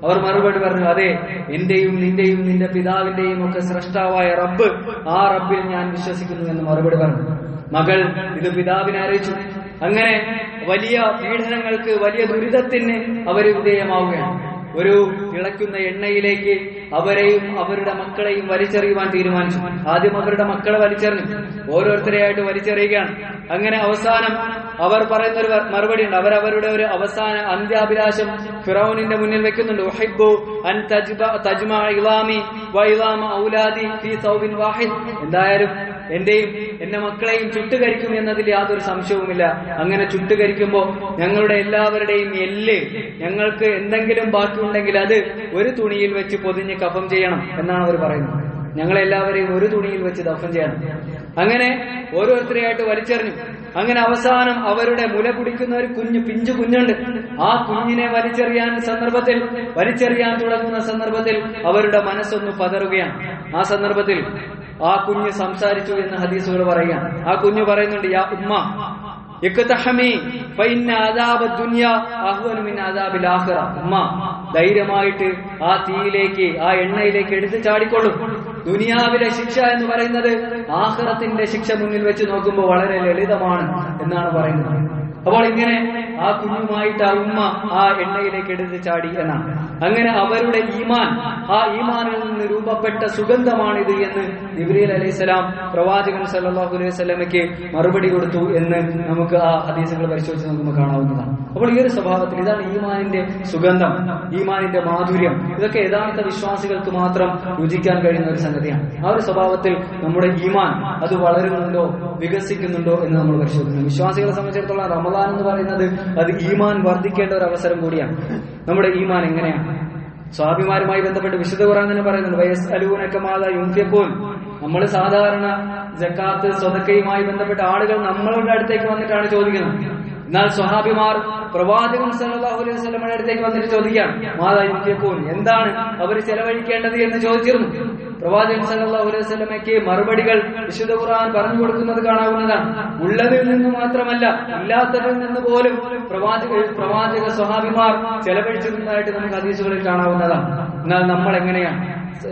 അവർ മറുപടി പറഞ്ഞു, അതെ, എന്റെയും നിന്റെയും നിന്റെ പിതാവിന്റെയും ഒക്കെ സ്രഷ്ടാവായ റബ്ബ്, ആ റബ്ബിൽ ഞാൻ വിശ്വസിക്കുന്നു എന്ന് മറുപടി പറഞ്ഞു. മകൾ ഇത് പിതാവിനെ അറിയിച്ചു. അങ്ങനെ വലിയ പീഡനങ്ങൾക്ക്, വലിയ ദുരിതത്തിന് അവർ വിധേയമാവുകയാണ്. ഒരു തിളയ്ക്കുന്ന എണ്ണയിലേക്ക് അവരെയും അവരുടെ മക്കളെയും വലിച്ചെറിയുവാൻ തീരുമാനിച്ചു. ആദ്യം അവരുടെ മക്കളെ വലിച്ചെറിഞ്ഞു, ഓരോരുത്തരെയായിട്ട് വലിച്ചെറിയുകയാണ്. അങ്ങനെ അവസാനം അവർ പറയുന്ന ഒരു മറുപടി ഉണ്ട്. അവരവരുടെ ഒരു അവസാന അന്ത്യാഭിലാഷം ഫിറൗനിന്റെ മുന്നിൽ വെക്കുന്നുണ്ട്. ഉഹിബ്ബു അൻ തജ്മഅ ഇളാമി വ ഇളാമ ഔലാദി ഫീ സൗബിൻ വാഹിദ്, എന്തായാലും എന്റെയും എന്റെ മക്കളെയും ചുട്ടുകരിക്കും എന്നതിൽ യാതൊരു സംശയവുമില്ല. അങ്ങനെ ചുട്ടുകരിക്കുമ്പോൾ ഞങ്ങളുടെ എല്ലാവരുടെയും എല്ല്, ഞങ്ങൾക്ക് എന്തെങ്കിലും ബാക്കിയുണ്ടെങ്കിൽ അത് ഒരു തുണിയിൽ വെച്ച് പൊതിഞ്ഞ് കഫം ചെയ്യണം എന്നാണ് അവർ പറയുന്നത്. ഞങ്ങളെല്ലാവരെയും ഒരു തുണിയിൽ വെച്ച് ദഫൻ ചെയ്യണം. അങ്ങനെ ഓരോരുത്തരെയായിട്ട് വലിച്ചെറിഞ്ഞു. അങ്ങനെ അവസാനം അവരുടെ മുല കുടിക്കുന്ന ഒരു പിഞ്ചു കുഞ്ഞുണ്ട്. ആ കുഞ്ഞിനെ വലിച്ചെറിയാൻ തുടങ്ങുന്ന സന്ദർഭത്തിൽ അവരുടെ മനസ്സൊന്ന് പതറുകയാണ്. ആ സന്ദർഭത്തിൽ ആ കുഞ്ഞ് സംസാരിച്ചു എന്ന് ഹദീസുകൾ പറയുകയാണ്. ആ കുഞ്ഞ് പറയുന്നുണ്ട്, യാ ഉമ്മ, ഉമ്മ ധൈര്യമായിട്ട് ആ തീയിലേക്ക്, ആ എണ്ണയിലേക്ക് എടുത്ത് ചാടിക്കൊള്ളും. ദുനിയാവിലെ ശിക്ഷ എന്ന് പറയുന്നത് ആഖിറത്തിന്റെ ശിക്ഷ മുന്നിൽ വെച്ച് നോക്കുമ്പോൾ വളരെ ലളിതമാണ് എന്നാണ് പറയുന്നത്. അപ്പോൾ ഇങ്ങനെ ആ കുഞ്ഞുമായിട്ട് ആ ഉമ്മ ആ എണ്ണയിലേക്ക് എടുത്ത് ചാടി എന്നാണ്. അങ്ങനെ അവരുടെ ഈമാൻ, ആ ഈമാനിൽ നിന്ന് രൂപപ്പെട്ട സുഗന്ധമാണിത് എന്ന് ജിബ്രീൽ അലൈഹിസ്സലാം പ്രവാചകൻ സല്ലല്ലാഹു അലൈഹി വസല്ലമയ്ക്ക് മറുപടി കൊടുത്തു എന്ന് നമുക്ക് ആ ഹദീസുകൾ പരിശോധിച്ച് നമുക്ക് കാണാവുന്നതാണ്. അപ്പോൾ ഈ ഒരു സ്വഭാവത്തിൽ ഇതാണ് ഈമാനിന്റെ സുഗന്ധം, ഈമാനിന്റെ മാധുര്യം. ഇതൊക്കെ യഥാർത്ഥ വിശ്വാസികൾക്ക് മാത്രം രുചിക്കാൻ കഴിയുന്ന ഒരു സംഗതിയാണ്. ആ ഒരു സ്വഭാവത്തിൽ നമ്മുടെ ഈമാൻ അത് വളരുന്നുണ്ടോ, വികസിക്കുന്നുണ്ടോ എന്ന് നമ്മൾ പരിശോധിക്കണം. വിശ്വാസികളെ സംബന്ധിച്ചിടത്തോളം റമദാൻ എന്ന് പറയുന്നത് അത് ഈമാൻ വർദ്ധിക്കേണ്ട ഒരു അവസരം കൂടിയാണ്. നമ്മുടെ ഈമാൻ എങ്ങനെയാണ്? സ്വഹാബിമാരുമായി ബന്ധപ്പെട്ട് വിശുദ്ധ ഖുർആൻ തന്നെ പറയുന്നുണ്ട്, വയസ്അലൂനക മാദാ യുൻഫിഖൂൻ. നമ്മൾ സാധാരണ സക്കാത്ത് സ്വതക്കയുമായി ബന്ധപ്പെട്ട ആളുകൾ നമ്മളുടെ അടുത്തേക്ക് വന്നിട്ടാണ് ചോദിക്കുന്നത്. എന്നാൽ സ്വഹാബിമാർ പ്രവാചകൻ സല്ലല്ലാഹു അലൈഹി വസല്ലമയുടെ അടുത്തേക്ക് വന്നിട്ട് ചോദിക്കാം, മാദാ യുൻഫിഖൂൻ, എന്താണ് അവർ ചെലവഴിക്കേണ്ടത് എന്ന് ചോദിച്ചിരുന്നു. പ്രവാചകൻ സല്ലല്ലാഹു അലൈഹി വസല്ലമയ്ക്ക് മറുപടികൾ വിശുദ്ധ ഖുർആൻ പറഞ്ഞു കൊടുക്കുന്നത് കാണാവുന്നതാണ്. ഉള്ളതിൽ നിന്ന് മാത്രമല്ല, ഇല്ലാത്തതിൽ നിന്ന് പോലും പ്രവാചക സ്വഹാബിമാർ ചെലവഴിച്ചിരുന്നതായിട്ട് നമുക്ക് ഹദീസുകളിൽ കാണാവുന്നതാണ്. എന്നാൽ നമ്മൾ എങ്ങനെയാണ്?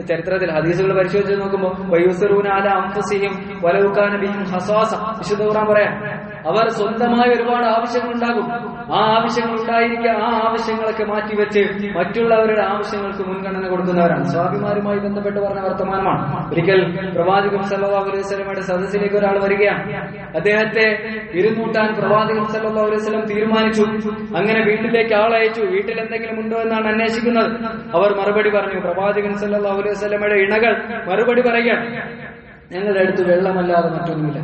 ചരിത്രത്തിൽ ഹദീസുകൾ പരിശോധിച്ച് നോക്കുമ്പോൾ വയുസിറൂന അലാ അൻഫുസിഹിം വലൗ കാന ബിഹിം ഖസാസ, വിശുദ്ധ ഖുർആൻ പറയാം, അവർ സ്വന്തമായി ഒരുപാട് ആവശ്യങ്ങൾ ഉണ്ടാകും. ആ ആവശ്യങ്ങൾ ഉണ്ടായിരിക്കുക, ആ ആവശ്യങ്ങളൊക്കെ മാറ്റിവെച്ച് മറ്റുള്ളവരുടെ ആവശ്യങ്ങൾക്ക് മുൻഗണന കൊടുക്കുന്നവരാണ്. സ്വാഭിമാരുമായി ബന്ധപ്പെട്ട് പറഞ്ഞ വർത്തമാനമാണ്. ഒരിക്കൽ പ്രവാചകൻ സല്ലല്ലാഹു അലൈഹി വസല്ലമയുടെ സദസ്സിലേക്ക് ഒരാൾ വരികയാണ്. അദ്ദേഹത്തെ ഇരുന്നൂട്ടാൻ പ്രവാചകൻ സല്ലല്ലാഹു അലൈഹി വസല്ലം തീരുമാനിച്ചു. അങ്ങനെ വീട്ടിലേക്ക് ആളയച്ചു. വീട്ടിൽ എന്തെങ്കിലും ഉണ്ടോ എന്നാണ് അന്വേഷിക്കുന്നത്. അവർ മറുപടി പറഞ്ഞു. പ്രവാചകൻ സല്ലല്ലാഹു അലൈഹി വസല്ലമയുടെ ഇണകൾ മറുപടി പറയുകയാണ്, ഞങ്ങളുടെ അടുത്ത് വെള്ളമല്ലാതെ മറ്റൊന്നുമില്ല.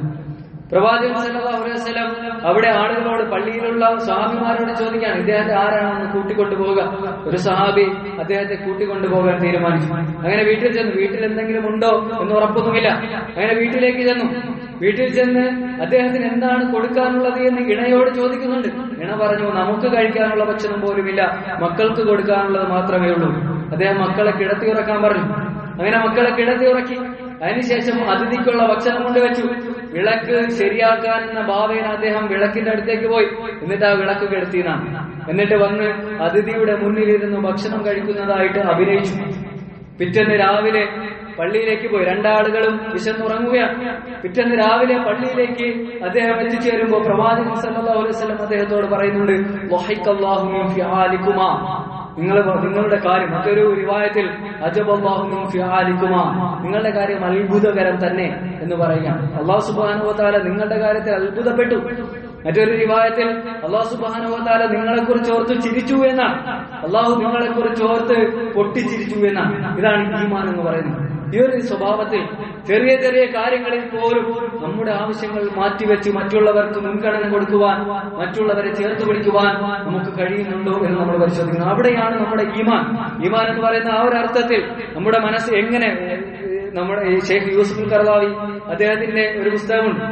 പ്രവാചകൻ സല്ലല്ലാഹു അലൈഹി വസല്ലം അവിടെ ആളുകളോട്, പള്ളിയിലുള്ള സ്വഹാബിമാരോട് ചോദിക്കുകയാണ്, ഇദ്ദേഹത്തെ ആരാണെന്ന് കൂട്ടിക്കൊണ്ടുപോകുക. ഒരു സ്വഹാബി അദ്ദേഹത്തെ കൂട്ടിക്കൊണ്ടുപോകാൻ തീരുമാനിച്ചു. അങ്ങനെ വീട്ടിൽ ചെന്നു. വീട്ടിൽ എന്തെങ്കിലും ഉണ്ടോ എന്ന് ഉറപ്പൊന്നുമില്ല. അങ്ങനെ വീട്ടിലേക്ക് ചെന്നു. വീട്ടിൽ ചെന്ന് അദ്ദേഹത്തിന് എന്താണ് കൊടുക്കാനുള്ളത് എന്ന് ഇണയോട് ചോദിക്കുന്നുണ്ട്. ഇണ പറഞ്ഞു, നമുക്ക് കഴിക്കാനുള്ള ഭക്ഷണം പോലുമില്ല, മക്കൾക്ക് കൊടുക്കാനുള്ളത് മാത്രമേ ഉള്ളൂ. അദ്ദേഹം മക്കളെ കിടത്തി ഉറക്കാൻ പറഞ്ഞു. അങ്ങനെ മക്കളെ കിടത്തി ഉറക്കി. അതിനുശേഷം അതിഥിക്കുള്ള ഭക്ഷണം കൊണ്ടുവച്ചു. വിളക്ക് ശരിയാക്കാൻ എന്ന ഭാവേന അദ്ദേഹം വിളക്കിന്റെ അടുത്തേക്ക് പോയി. എന്നിട്ട് ആ വിളക്ക് കെടുത്തിനാണ്. എന്നിട്ട് വന്ന് അതിഥിയുടെ മുന്നിലിരുന്ന് ഭക്ഷണം കഴിക്കുന്നതായിട്ട് അഭിനയിച്ചു. പിറ്റേന്ന് രാവിലെ പള്ളിയിലേക്ക് പോയി. രണ്ടാളുകളും വിശന്നുറങ്ങുകയാണ്. പിറ്റേന്ന് രാവിലെ പള്ളിയിലേക്ക് അദ്ദേഹം എത്തിച്ചേരുമ്പോൾ പ്രവാചകൻ സല്ലല്ലാഹു അലൈഹി വസല്ലം അദ്ദേഹത്തോട് പറയുന്നുണ്ട്, വഹിക്കല്ലാഹു മിൻ ഫിആലികുമാ, നിങ്ങളുടെ കാര്യം, മറ്റൊരു റിവായത്തിൽ അജബല്ലാഹു മിൻ ഫിആലികുമാ, നിങ്ങളുടെ കാര്യം അത്ഭുതകരം തന്നെ എന്ന് പറയുകയാണ്. അല്ലാഹു സുബ്ഹാനഹു വ തആല നിങ്ങളുടെ കാര്യത്തിൽ അത്ഭുതപ്പെട്ടു. മറ്റൊരു റിവായത്തിൽ അല്ലാഹു സുബ്ഹാനഹു വ തആല നിങ്ങളെക്കുറിച്ച് ഓർത്ത് ചിരിച്ചു എന്നാണ്. അല്ലാഹു നിങ്ങളെക്കുറിച്ച് ഓർത്ത് പൊട്ടിച്ചിരിച്ചു എന്നാണ്. ഇതാണ് ഈമാൻ എന്ന് പറയുന്നത്. ഈ ഒരു സ്വഭാവത്തിൽ ചെറിയ ചെറിയ കാര്യങ്ങളിൽ പോലും നമ്മുടെ ആവശ്യങ്ങൾ മാറ്റിവെച്ച് മറ്റുള്ളവർക്ക് മുൻഗണന കൊടുക്കുവാൻ, മറ്റുള്ളവരെ ചേർത്ത് പിടിക്കുവാൻ നമുക്ക് കഴിയുന്നുണ്ടോ എന്ന് നമ്മൾ പരിശോധിക്കണം. അവിടെയാണ് നമ്മുടെ ഈമാൻ. ഈമാൻ എന്ന് പറയുന്ന ആ ഒരു അർത്ഥത്തിൽ നമ്മുടെ മനസ്സ് എങ്ങനെ, നമ്മുടെ ഷെയ്ഖ് യൂസുഫ് ഖർദാവി അദ്ദേഹത്തിന്റെ ഒരു പുസ്തകമുണ്ട്,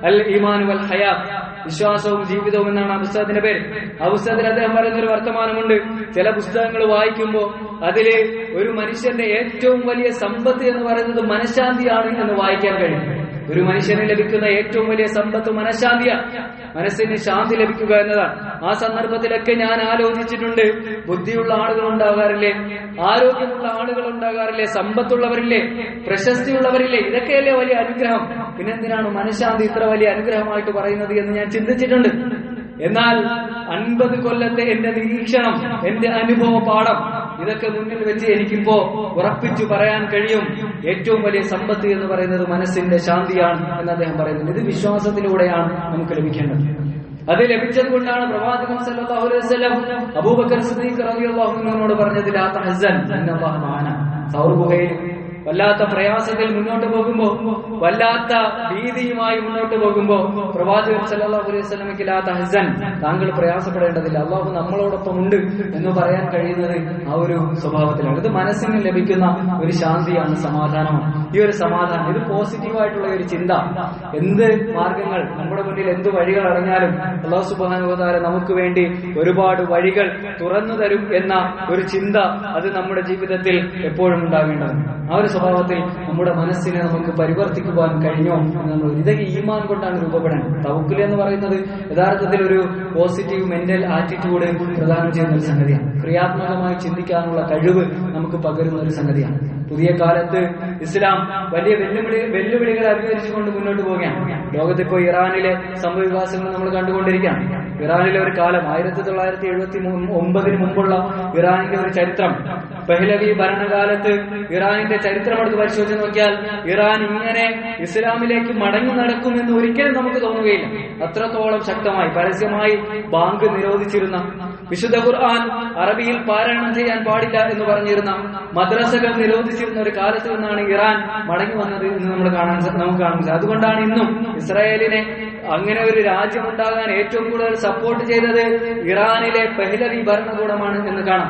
അൽ ഈമാൻ വൽ ഹയാത്ത്, വിശ്വാസവും ജീവിതവും എന്നാണ് ആ പുസ്തകത്തിന്റെ പേര്. ആ പുസ്തകത്തിൽ അദ്ദേഹം പറയുന്ന ഒരു വർത്തമാനമുണ്ട്. ചില പുസ്തകങ്ങൾ വായിക്കുമ്പോൾ അതില് ഒരു മനുഷ്യന്റെ ഏറ്റവും വലിയ സമ്പത്ത് എന്ന് പറയുന്നത് മനഃശാന്തിയാണ് എന്ന് വായിക്കാൻ കഴിയും. ഒരു മനുഷ്യന് ലഭിക്കുന്ന ഏറ്റവും വലിയ സമ്പത്ത് മനഃശാന്തിയാണ്. മനസ്സിന് ശാന്തി ലഭിക്കുക എന്നതാണ്. ആ സന്ദർഭത്തിലൊക്കെ ഞാൻ ആലോചിച്ചിട്ടുണ്ട്, ബുദ്ധിയുള്ള ആളുകൾ ഉണ്ടാകാറില്ലേ, ആരോഗ്യമുള്ള ആളുകൾ ഉണ്ടാകാറില്ലേ, സമ്പത്തുള്ളവരില്ലേ, പ്രശസ്തിയുള്ളവരില്ലേ, ഇതൊക്കെയല്ലേ വലിയ അനുഗ്രഹം. പിന്നെന്തിനാണ് മനഃശാന്തി ഇത്ര വലിയ അനുഗ്രഹമായിട്ട് പറയുന്നത് എന്ന് ഞാൻ ചിന്തിച്ചിട്ടുണ്ട്. എന്നാൽ 50 കൊല്ലത്തെ എന്റെ നിരീക്ഷണം, എന്റെ അനുഭവ പാഠം, ഇതൊക്കെ മുന്നിൽ വെച്ച് എനിക്കിപ്പോ ഉറപ്പിച്ചു പറയാൻ കഴിയും, ഏറ്റവും വലിയ സമ്പത്ത് എന്ന് പറയുന്നത് മനസ്സിന്റെ ശാന്തിയാണ് എന്ന് അദ്ദേഹം പറയുന്നത്. ഇത് വിശ്വാസത്തിലൂടെയാണ് നമുക്ക് ലഭിക്കേണ്ടത്. അത് ലഭിച്ചത് കൊണ്ടാണ് പ്രവാചകൻ സല്ലല്ലാഹു അലൈഹി വസല്ലം അബൂബക്കർ സിദ്ദീഖ് റളിയല്ലാഹു അൻഹുവിനോട് പറഞ്ഞത്, ലാ തഹ്സൻ ഇന്നല്ലാഹ മഅനാ. സൗർ ഗുഹയിൽ വല്ലാത്ത പ്രയാസത്തിൽ മുന്നോട്ട് പോകുമ്പോ, വല്ലാത്ത ഭീതിയുമായി മുന്നോട്ട് പോകുമ്പോ പ്രവാചകൻ സല്ലല്ലാഹു അലൈഹി വസല്ലമയ്ക്ക് ലാ തഹ്സൻ, താങ്കൾ പ്രയാസപ്പെടേണ്ടതില്ല, അല്ലാഹു നമ്മളോടൊപ്പം ഉണ്ട് എന്ന് പറയാൻ കഴിയുന്നത് ആ ഒരു സ്വഭാവത്തിലാണ്. ഇത് മനസ്സിന് ലഭിക്കുന്ന ഒരു ശാന്തിയാണ്, സമാധാനമാണ്. ഈ ഒരു സമാധാനം, ഇത് പോസിറ്റീവായിട്ടുള്ള ഒരു ചിന്ത. എന്ത് മാർഗങ്ങൾ, നമ്മുടെ മുന്നിൽ എന്ത് വഴികൾ അടഞ്ഞാലും അല്ലാഹു സുബ്ഹാനഹു വ തആല നമുക്ക് വേണ്ടി ഒരുപാട് വഴികൾ തുറന്നു തരും എന്ന ഒരു ചിന്ത അത് നമ്മുടെ ജീവിതത്തിൽ എപ്പോഴും ഉണ്ടാകേണ്ടതാണ്. ആ ഒരു സ്വഭാവത്തിൽ നമ്മുടെ മനസ്സിനെ നമുക്ക് പരിവർത്തിക്കുവാൻ കഴിഞ്ഞോ എന്ന് നമ്മൾ ഇതൊക്കെ ഈമാൻ കൊണ്ടാണ് രൂപപ്പെടുന്നത്. തവക്കുൽ എന്ന് പറയുന്നത് യഥാർത്ഥത്തിൽ ഒരു പോസിറ്റീവ് മെന്റൽ ആറ്റിറ്റ്യൂഡ് പ്രദാനം ചെയ്യുന്ന ഒരു സംഗതിയാണ്. ക്രിയാത്മകമായി ചിന്തിക്കാനുള്ള കഴിവ് നമുക്ക് പകരുന്ന ഒരു സംഗതിയാണ്. പുതിയ കാലത്ത് ഇസ്ലാം വലിയ വെല്ലുവിളികൾ അഭിമുഖീകരിച്ചുകൊണ്ട് മുന്നോട്ട് പോവുകയാണ്. ലോകത്തിപ്പോ ഇറാനിലെ സംഭവവികാസങ്ങൾ നമ്മൾ കണ്ടുകൊണ്ടിരിക്കുകയാണ്. ഇറാനിലെ ഒരു കാലം 1979 മുമ്പുള്ള ഇറാനിന്റെ ഒരു ചരിത്രം, പെഹ്ലവി ഭരണകാലത്ത് ഇറാനിന്റെ ചരിത്രം എടുത്ത് പരിശോധിച്ച് നോക്കിയാൽ ഇറാൻ ഇങ്ങനെ ഇസ്ലാമിലേക്ക് മടങ്ങി നടക്കുമെന്ന് ഒരിക്കലും നമുക്ക് തോന്നുകയില്ല. അത്രത്തോളം ശക്തമായി പരസ്യമായി ബാങ്ക് നിരോധിച്ചിരുന്ന, വിശുദ്ധ ഖുർആൻ അറബിയിൽ പാരായണം ചെയ്യാൻ പാടില്ല എന്ന് പറഞ്ഞിരുന്ന, മദ്രസകൾ നിരോധിച്ചിരുന്ന ഒരു കാലത്ത് നിന്നാണ് ഇറാൻ മടങ്ങി വന്നത് എന്ന് നമുക്ക് കാണാൻ സാധിക്കും. അതുകൊണ്ടാണ് ഇന്നും ഇസ്രായേലിനെ അങ്ങനെ ഒരു രാജ്യമുണ്ടാകാൻ ഏറ്റവും കൂടുതൽ സപ്പോർട്ട് ചെയ്തത് ഇറാനിലെ പെഹ്ലവി ഭരണകൂടമാണ് എന്ന് കാണാം.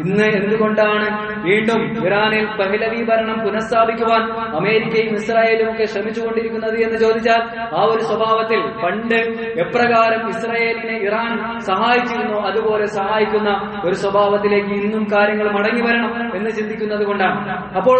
ഇന്ന് എന്തുകൊണ്ടാണ് വീണ്ടും ഇറാനിൽ പെഹ്ലവി ഭരണം പുനഃസ്ഥാപിക്കുവാൻ അമേരിക്കയും ഇസ്രായേലും ഒക്കെ ശ്രമിച്ചുകൊണ്ടിരിക്കുന്നത് എന്ന് ചോദിച്ചാൽ, ആ ഒരു സ്വഭാവത്തിൽ പണ്ട് എപ്രകാരം ഇസ്രായേലിനെ ഇറാൻ സഹായിച്ചിരുന്നോ അതുപോലെ സഹായിക്കുന്ന ഒരു സ്വഭാവത്തിലേക്ക് ഇന്നും കാര്യങ്ങൾ മടങ്ങി വരണം എന്ന് ചിന്തിക്കുന്നത് കൊണ്ടാണ്. അപ്പോൾ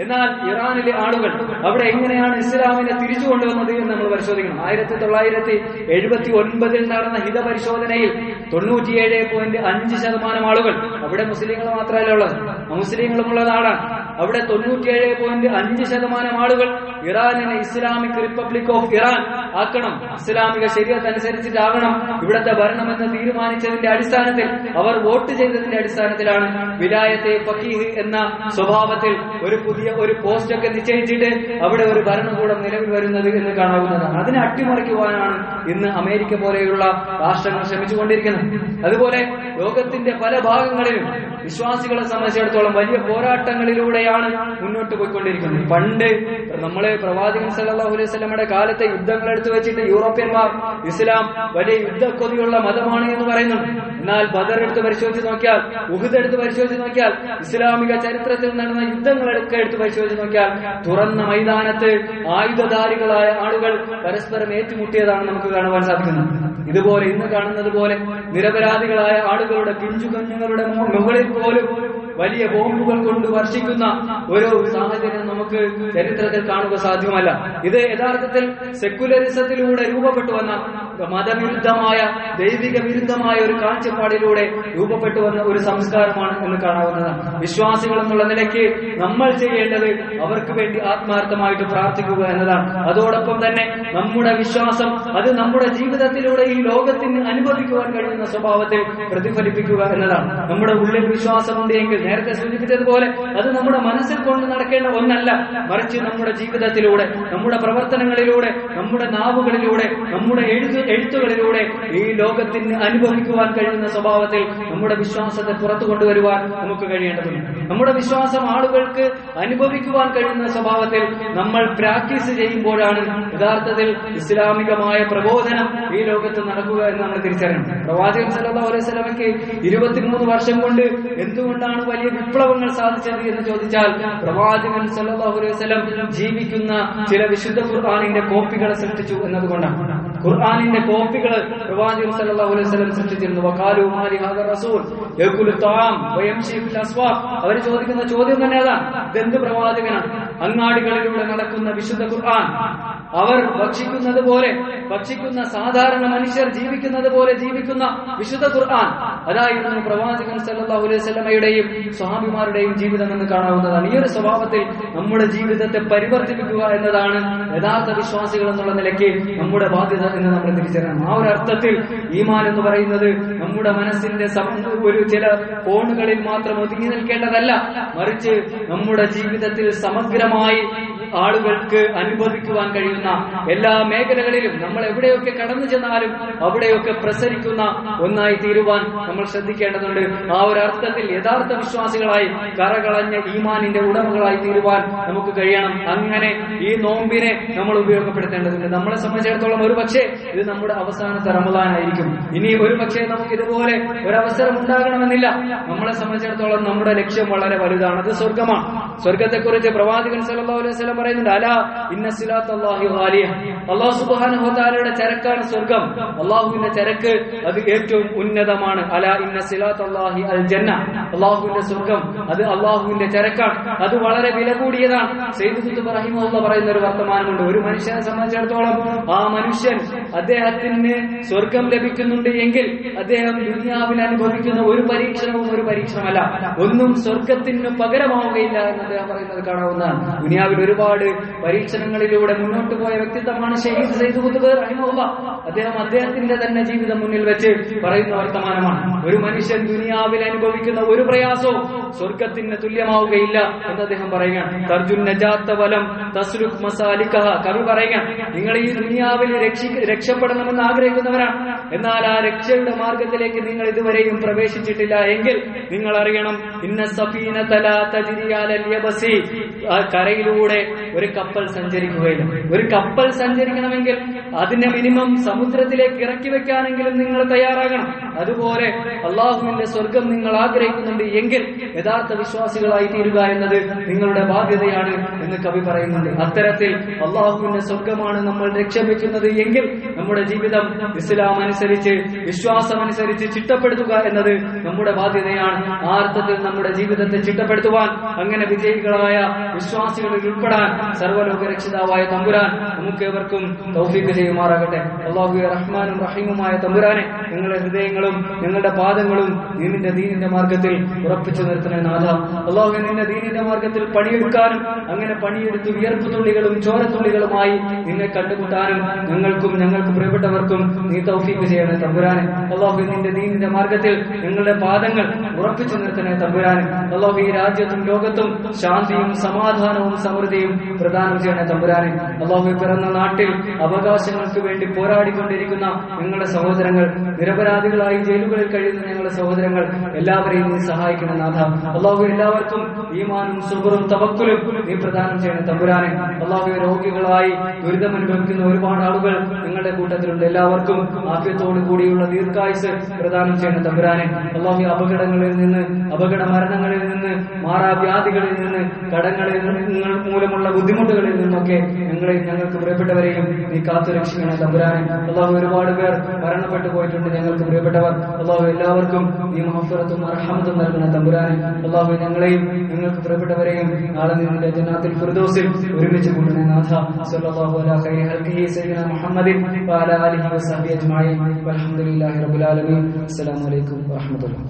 എന്നാൽ ഇറാനിലെ ആളുകൾ അവിടെ എങ്ങനെയാണ് ഇസ്ലാമിനെ തിരിച്ചു കൊണ്ടുവന്നത് എന്ന് നമ്മൾ പരിശോധിക്കണം. 1979 നടന്ന ഹിതപരിശോധനയിൽ 97.5% ആളുകൾ, അവിടെ മുസ്ലിങ്ങൾ മാത്രമല്ല ഉള്ളത്, മുസ്ലിങ്ങളുമുള്ള നാടാണ്, അവിടെ 97.5% ആളുകൾ ഇറാനിനെ ഇസ്ലാമിക് റിപ്പബ്ലിക് ഓഫ് ഇറാൻ ആക്കണം, ഇസ്ലാമിക ശരീഅത്ത് അനുസരിച്ചിട്ടാകണം ഇവിടത്തെ ഭരണമെന്ന് തീരുമാനിച്ചതിന്റെ അടിസ്ഥാനത്തിൽ, അവർ വോട്ട് ചെയ്തതിന്റെ അടിസ്ഥാനത്തിലാണ് വിലായത്തെ ഫഖീഹ് എന്ന സ്വഭാവത്തിൽ ഒരു പോസ്റ്റ് ഒക്കെ നിശ്ചയിച്ചിട്ട് അവിടെ ഒരു ഭരണകൂടം നിലവിൽ വരുന്നത് എന്ന് കാണാവുന്നതാണ്. അതിനെ അട്ടിമറിക്കുവാനാണ് ഇന്ന് അമേരിക്ക പോലെയുള്ള രാഷ്ട്രങ്ങൾ ശ്രമിച്ചുകൊണ്ടിരിക്കുന്നത്. അതുപോലെ ലോകത്തിന്റെ പല ഭാഗങ്ങളിലും വിശ്വാസികളെ സംബന്ധിച്ചിടത്തോളം വലിയ പോരാട്ടങ്ങളിലൂടെയാണ് മുന്നോട്ട് പോയിക്കൊണ്ടിരിക്കുന്നത്. പണ്ട് നമ്മള് പ്രവാചകൻ സല്ലല്ലാഹു അലൈഹി വസല്ലമയുടെ കാലത്തെ യുദ്ധങ്ങൾ എടുത്തു വെച്ചിട്ട് യൂറോപ്യന്മാർ ഇസ്ലാം വലിയ യുദ്ധക്കൊതിയുള്ള മതമാണ് എന്ന് പറയുന്നുണ്ട്. എന്നാൽ ബദർ എടുത്ത് പരിശോധിച്ച് നോക്കിയാൽ, ഉഹുദ് എടുത്ത് പരിശോധിച്ച് നോക്കിയാൽ, ഇസ്ലാമിക ചരിത്രത്തിൽ നടന്ന യുദ്ധങ്ങളൊക്കെ എടുത്ത് പരിശോധിച്ച് നോക്കിയാൽ തുറന്ന മൈതാനത്ത് ആയുധധാരികളായ ആളുകൾ പരസ്പരം ഏറ്റുമുട്ടിയതാണ് നമുക്ക് കാണുവാൻ സാധിക്കുന്നത്. ഇതുപോലെ ഇന്ന് കാണുന്നത് പോലെ നിരപരാധികളായ ആളുകളുടെ പിഞ്ചുകുഞ്ഞുങ്ങളുടെ മുകളിൽ പോലും വലിയ ബോംബുകൾ കൊണ്ട് വർഷിക്കുന്ന ഒരു സാഹചര്യം നമുക്ക് ചരിത്രത്തിൽ കാണുക സാധ്യമല്ല. ഇത് യഥാർത്ഥത്തിൽ സെക്കുലറിസത്തിലൂടെ രൂപപ്പെട്ടു വന്ന മതവിരുദ്ധമായ ദൈവിക വിരുദ്ധമായ ഒരു കാഴ്ചപ്പാടിലൂടെ രൂപപ്പെട്ടു വന്ന ഒരു സംസ്കാരമാണ് എന്ന് കാണാവുന്നതാണ്. വിശ്വാസികൾ എന്നുള്ള നിലയ്ക്ക് നമ്മൾ ചെയ്യേണ്ടത് അവർക്ക് വേണ്ടി ആത്മാർത്ഥമായിട്ട് പ്രാർത്ഥിക്കുക എന്നതാണ്. അതോടൊപ്പം തന്നെ നമ്മുടെ വിശ്വാസം അത് നമ്മുടെ ജീവിതത്തിലൂടെ ഈ ലോകത്തിന് അനുഭവിക്കുവാൻ കഴിയുന്ന സ്വഭാവത്തിൽ പ്രതിഫലിപ്പിക്കുക എന്നതാണ്. നമ്മുടെ ഉള്ളിൽ വിശ്വാസമുണ്ട് എങ്കിൽ, നേരത്തെ സൂചിപ്പിച്ചതുപോലെ, അത് നമ്മുടെ മനസ്സിൽ കൊണ്ട് നടക്കേണ്ട ഒന്നല്ല, മറിച്ച് നമ്മുടെ ജീവിതത്തിലൂടെ, നമ്മുടെ പ്രവർത്തനങ്ങളിലൂടെ, നമ്മുടെ നാവുകളിലൂടെ, നമ്മുടെ എഴുത്തുകളിലൂടെ ഈ ലോകത്തിന് അനുഭവിക്കുവാൻ കഴിയുന്ന സ്വഭാവത്തിൽ നമ്മുടെ വിശ്വാസത്തെ പുറത്തു കൊണ്ടുവരുവാൻ നമുക്ക് കഴിയേണ്ടതുണ്ട്. നമ്മുടെ വിശ്വാസം ആളുകൾക്ക് അനുഭവിക്കുവാൻ കഴിയുന്ന സ്വഭാവത്തിൽ നമ്മൾ പ്രാക്ടീസ് ചെയ്യുമ്പോഴാണ് യഥാർത്ഥത്തിൽ ഇസ്ലാമികമായ പ്രബോധനം ഈ ലോകത്ത് നടക്കുക എന്ന് നമ്മൾ തിരിച്ചറിയണം. പ്രവാചകൻ സല്ലല്ലാഹു അലൈഹി വസല്ലമയ്ക്ക് 23 വർഷം കൊണ്ട് എന്തുകൊണ്ടാണ് വലിയ വിപ്ലവങ്ങൾ സാധിച്ചത് എന്ന് ചോദിച്ചാൽ, പ്രവാചകൻ സല്ലല്ലാഹു അലൈഹി വസല്ലം ജീവിക്കുന്ന ചില വിശുദ്ധ ഖുർആനിന്റെ കോപ്പികളെ സൃഷ്ടിച്ചു എന്നതുകൊണ്ടാണ്. ഖുർആനിന്റെ കോപ്പികൾ പ്രവാചകൻ സല്ലല്ലാഹു അലൈഹി വസല്ലം സൃഷ്ടിച്ചിരുന്നു. വഖാലു മാ ലിഹാദാ റസൂൽ യഖുലു തആം വയംശി ഫിൽ അസ്വാഖ്. അവർ ചോദിക്കുന്ന ചോദ്യം തന്നെ അതാണ്, ഇതെന്ത് പ്രവാചകനാണ്? അങ്ങാടികളിലൂടെ നടക്കുന്ന വിശുദ്ധ ഖുർആൻ അവർ ഭക്ഷിക്കുന്ന സാധാരണ മനുഷ്യർ ജീവിക്കുന്നത് പോലെ ജീവിക്കുന്ന വിശുദ്ധ ഖുർആൻ, അതായിരുന്നു പ്രവാചകൻ സല്ലല്ലാഹു അലൈഹി വസല്ലമയുടെയും സ്വഹാബിമാരുടെയും ജീവിതം എന്ന് കാണാവുന്നതാണ്. ഈ ഒരു സ്വഭാവത്തിൽ നമ്മുടെ ജീവിതത്തെ പരിവർത്തിപ്പിക്കുക എന്നതാണ് യഥാർത്ഥ വിശ്വാസികൾ എന്നുള്ള നിലയ്ക്ക് നമ്മുടെ ബാധ്യത എന്ന് നമ്മൾ തിരിച്ചറിയണം. ആ ഒരു അർത്ഥത്തിൽ ഈമാൻ എന്ന് പറയുന്നത് നമ്മുടെ മനസ്സിന്റെ ഒരു ചില കോണുകളിൽ മാത്രം ഒതുങ്ങി നിൽക്കേണ്ടതല്ല, മറിച്ച് നമ്മുടെ ജീവിതത്തിൽ സമഗ്രമായി ആളുകൾക്ക് അനുഭവിക്കുവാൻ കഴിയുന്ന എല്ലാ മേഖലകളിലും നമ്മൾ എവിടെയൊക്കെ കടന്നു ചെന്നാലും അവിടെയൊക്കെ പ്രസരിക്കുന്ന ഒന്നായി തീരുവാൻ നമ്മൾ ശ്രദ്ധിക്കേണ്ടതുണ്ട്. ആ ഒരു അർത്ഥത്തിൽ യഥാർത്ഥ വിശ്വാസികളായി കറകളഞ്ഞ ഈമാനിന്റെ ഉടമകളായി തീരുവാൻ നമുക്ക് കഴിയണം. അങ്ങനെ ഈ നോമ്പിനെ നമ്മൾ ഉപയോഗപ്പെടുത്തേണ്ടതുണ്ട്. നമ്മളെ സംബന്ധിച്ചിടത്തോളം ഒരു പക്ഷേ ഇത് നമ്മുടെ അവസാനത്തെ റമദാനായിരിക്കും. ഇനി ഒരു പക്ഷേ നമുക്ക് ഇതുപോലെ ഒരവസരം ഉണ്ടാകണമെന്നില്ല. നമ്മളെ സംബന്ധിച്ചിടത്തോളം നമ്മുടെ ലക്ഷ്യം വളരെ വലുതാണ്, അത് സ്വർഗമാണ്. സ്വർഗത്തെക്കുറിച്ച് പ്രവാചകൻ സല്ലല്ലാഹു അലൈഹി വസല്ലം പറയുന്നുണ്ട്, അലാ ഇന്ന സിലാത്തല്ലാഹി ഗാലിയ, അല്ലാഹു സുബ്ഹാനഹു വ തആലയുടെ ചരക്കാണ് സ്വർഗ്ഗം, അല്ലാഹുവിന്റെ ചരക്ക് അത് ഏറ്റവും ഉന്നതമാണ്. അലാ ഇന്ന സിലാത്തല്ലാഹി അൽ ജന്ന, അല്ലാഹുവിന്റെ സ്വർഗ്ഗം അത് അല്ലാഹുവിന്റെ ചരക്കാണ്, അത് വളരെ വില കൂടിയതാണ്. സയ്യിദ് ഖുത്ബ് റഹിമഹുല്ലാഹ് പറയുന്ന ഒരു വർത്തമാനമുണ്ട്, ഒരു മനുഷ്യനെ സംബന്ധിച്ചിടത്തോളം ആ മനുഷ്യൻ അദ്ദേഹത്തിന് സ്വർഗം ലഭിക്കുന്നുണ്ട് എങ്കിൽ അദ്ദേഹം ദുനിയാവിൽ അനുഭവിക്കുന്ന ഒരു പരീക്ഷണവും ഒരു പരീക്ഷണമല്ല, ഒന്നും സ്വർഗത്തിന് പകരമാവുകയില്ല എന്ന് അദ്ദേഹം പറയുന്നത് കാണാവുന്നതാണ്. ദുനിയാവിൽ ഒരുപാട് പരീക്ഷണങ്ങളിലൂടെ മുന്നോട്ട് പോയ വ്യക്തിത്വമാണ് സയ്യിദ് ഖുത്ബ് റഹിമഹുല്ലാഹ്. അദ്ദേഹത്തിന്റെ തന്നെ ജീവിതം മുന്നിൽ വെച്ച് പറയുന്ന വർത്തമാനമാണ്, ഒരു മനുഷ്യൻ ദുനിയാവിൽ അനുഭവിക്കുന്ന ഒരു പ്രയാസവും സ്വർഗത്തിന് തുല്യമാവുകയില്ല എന്ന് അദ്ദേഹം പറയുകയാണ്. തർജുൻ നജാത്ത വലം തസ്ലുക് മസാലികഹ, കവി പറയുകയാണ്, നിങ്ങൾ ഈ ദുനിയാവിൽ രക്ഷപ്പെടണമെന്ന് ആഗ്രഹിക്കുന്നവരാണ്, എന്നാൽ ആ രക്ഷയുടെ മാർഗത്തിലേക്ക് നിങ്ങൾ ഇതുവരെയും പ്രവേശിച്ചിട്ടില്ല എങ്കിൽ നിങ്ങൾ അറിയണം, ഇന്ന സഫീനത ലാ തജ്രി അലൽ യബസി, ആ കരയിലൂടെ ഒരു കപ്പൽ സഞ്ചരിക്കുകയില്ല. ഒരു കപ്പൽ സഞ്ചരിക്കണമെങ്കിൽ അതിനെ മിനിമം സമുദ്രത്തിലേക്ക് ഇറക്കി വെക്കാനെങ്കിലും നിങ്ങൾ തയ്യാറാകണം. അതുപോലെ അള്ളാഹുവിന്റെ സ്വർഗം നിങ്ങൾ ആഗ്രഹിക്കുന്നുണ്ട് എങ്കിൽ യഥാർത്ഥ വിശ്വാസികളായി തീരുക എന്നത് നിങ്ങളുടെ ബാധ്യതയാണ് എന്ന് കവി പറയുന്നുണ്ട്. അത്തരത്തിൽ അള്ളാഹുവിന്റെ സ്വർഗമാണ് നമ്മൾ ലക്ഷ്യവെക്കുന്നത് എങ്കിൽ നമ്മുടെ ജീവിതം ഇസ്ലാം അനുസരിച്ച് വിശ്വാസമനുസരിച്ച് ചിട്ടപ്പെടുത്തുക എന്നത് നമ്മുടെ ബാധ്യതയാണ്. ആ അർത്ഥത്തിൽ നമ്മുടെ ജീവിതത്തെ ചിട്ടപ്പെടുത്തുവാൻ, അങ്ങനെ വിജയികളായ വിശ്വാസികളിൽ ഉൾപ്പെടാൻ സർവ്വലോക രക്ഷിതാവായ തമ്പുരാൻ നമുക്ക് ഏവർക്കും തൗഫീഖ് ചെയ്യുമാറാകട്ടെ. അല്ലാഹുവേ റഹ്മാനും റഹീമുമായ തമ്പുരാനെ, ഞങ്ങളുടെ ഹൃദയങ്ങളും ഞങ്ങളുടെ പാദങ്ങളും നിന്റെ ദീനിന്റെ മാർഗത്തിൽ ഉറപ്പിച്ചു നിർത്തണേ നാഥ. അല്ലാഹുവേ, നിന്റെ ദീനിന്റെ മാർഗത്തിൽ പണിയെടുക്കാനും അങ്ങനെ പണിയെടുത്ത് വിയർപ്പ് തുള്ളികളും ചോരത്തുള്ളികളുമായി നിന്നെ കണ്ടുമുട്ടാനും ഞങ്ങൾക്ക് പ്രിയപ്പെട്ടവർക്കും നീ തൗഫീഖ് ചെയ്യണേ തമ്പുരാനെ. അല്ലാഹുവേ, നിന്റെ ദീനിന്റെ മാർഗത്തിൽ ഞങ്ങളുടെ പാദങ്ങൾ ഉറപ്പിച്ചു നിർത്തണേ തമ്പുരാനെ. അല്ലാഹു ഈ രാജ്യത്തും ലോകത്തും ശാന്തിയും സമാധാനവും സമൃദ്ധിയും പ്രദാനം ചെയ്യണേ തമ്പുരാനെ. അല്ലാഹു പിറന്ന നാട്ടിൽ അവകാശങ്ങൾക്ക് വേണ്ടി പോരാടിക്കൊണ്ടിരിക്കുന്ന ഞങ്ങളുടെ സഹോദരങ്ങൾ, നിരപരാധികളായി ജയിലുകളിൽ കഴിയുന്ന ഞങ്ങളുടെ സഹോദരങ്ങൾ എല്ലാവരെയും നീ സഹായിക്കണം നാഥ. അല്ലാഹു എല്ലാവർക്കും ഈമാനും സുബ്റും തവക്കുലും നീ പ്രദാനം ചെയ്യണേ തമ്പുരാനെ. അല്ലാഹു രോഗികളായി ദുരിതം അനുഭവിക്കുന്ന ഒരുപാട് ആളുകൾ ഞങ്ങളുടെ കൂട്ടത്തിലുണ്ട്. എല്ലാവർക്കും ആഫിയത്തോടു കൂടിയുള്ള ദീർഘായുസ് പ്രദാനം ചെയ്യണേ തമ്പുരാനെ. അല്ലാഹു അപകടങ്ങളിൽ നിന്ന്, അപകട മരണങ്ങളിൽ നിന്ന്, മാറാവ്യാധികളിൽ നിന്ന്, കടങ്ങളിൽ മൂലമുള്ള ബുദ്ധിമുട്ടുകളിൽ നിന്നൊക്കെ ഞങ്ങൾക്ക് പ്രിയപ്പെട്ടവരെയും നീ കാത്തു രക്ഷിക്കണേ തമ്പുരാനെ. അല്ലാഹു ഒരുപാട് പേർ മരണപ്പെട്ടു പോയിട്ടുണ്ട് ഞങ്ങൾക്ക് പ്രിയപ്പെട്ടവർ. അല്ലാഹു എല്ലാവർക്കും നീ മഗ്ഫിറത്തും റഹ്മത്തും നൽകണേ തമ്പുരാനെ. അല്ലാഹു ഞങ്ങളെയും ഞങ്ങൾക്ക് പ്രിയപ്പെട്ടവരെയും നാളെ നിന്റെ ജന്നാത്തുൽ ഫിർദൗസിൽ ഒരുമിച്ച് കൂട്ടണേ നാഥ. സല്ലല്ലാഹു അലാ ഖൈരി ഹൽഖിഹി സയ്യിദനാ മുഹമ്മദിൻ വഅലാ ആലിഹി വസഹ്ബിഹി അജ്മഈൻ വൽഹംദുലില്ലാഹി റബ്ബിൽ ആലമീൻ. അസ്സലാമു അലൈക്കും വറഹ്മത്തുള്ളാഹി.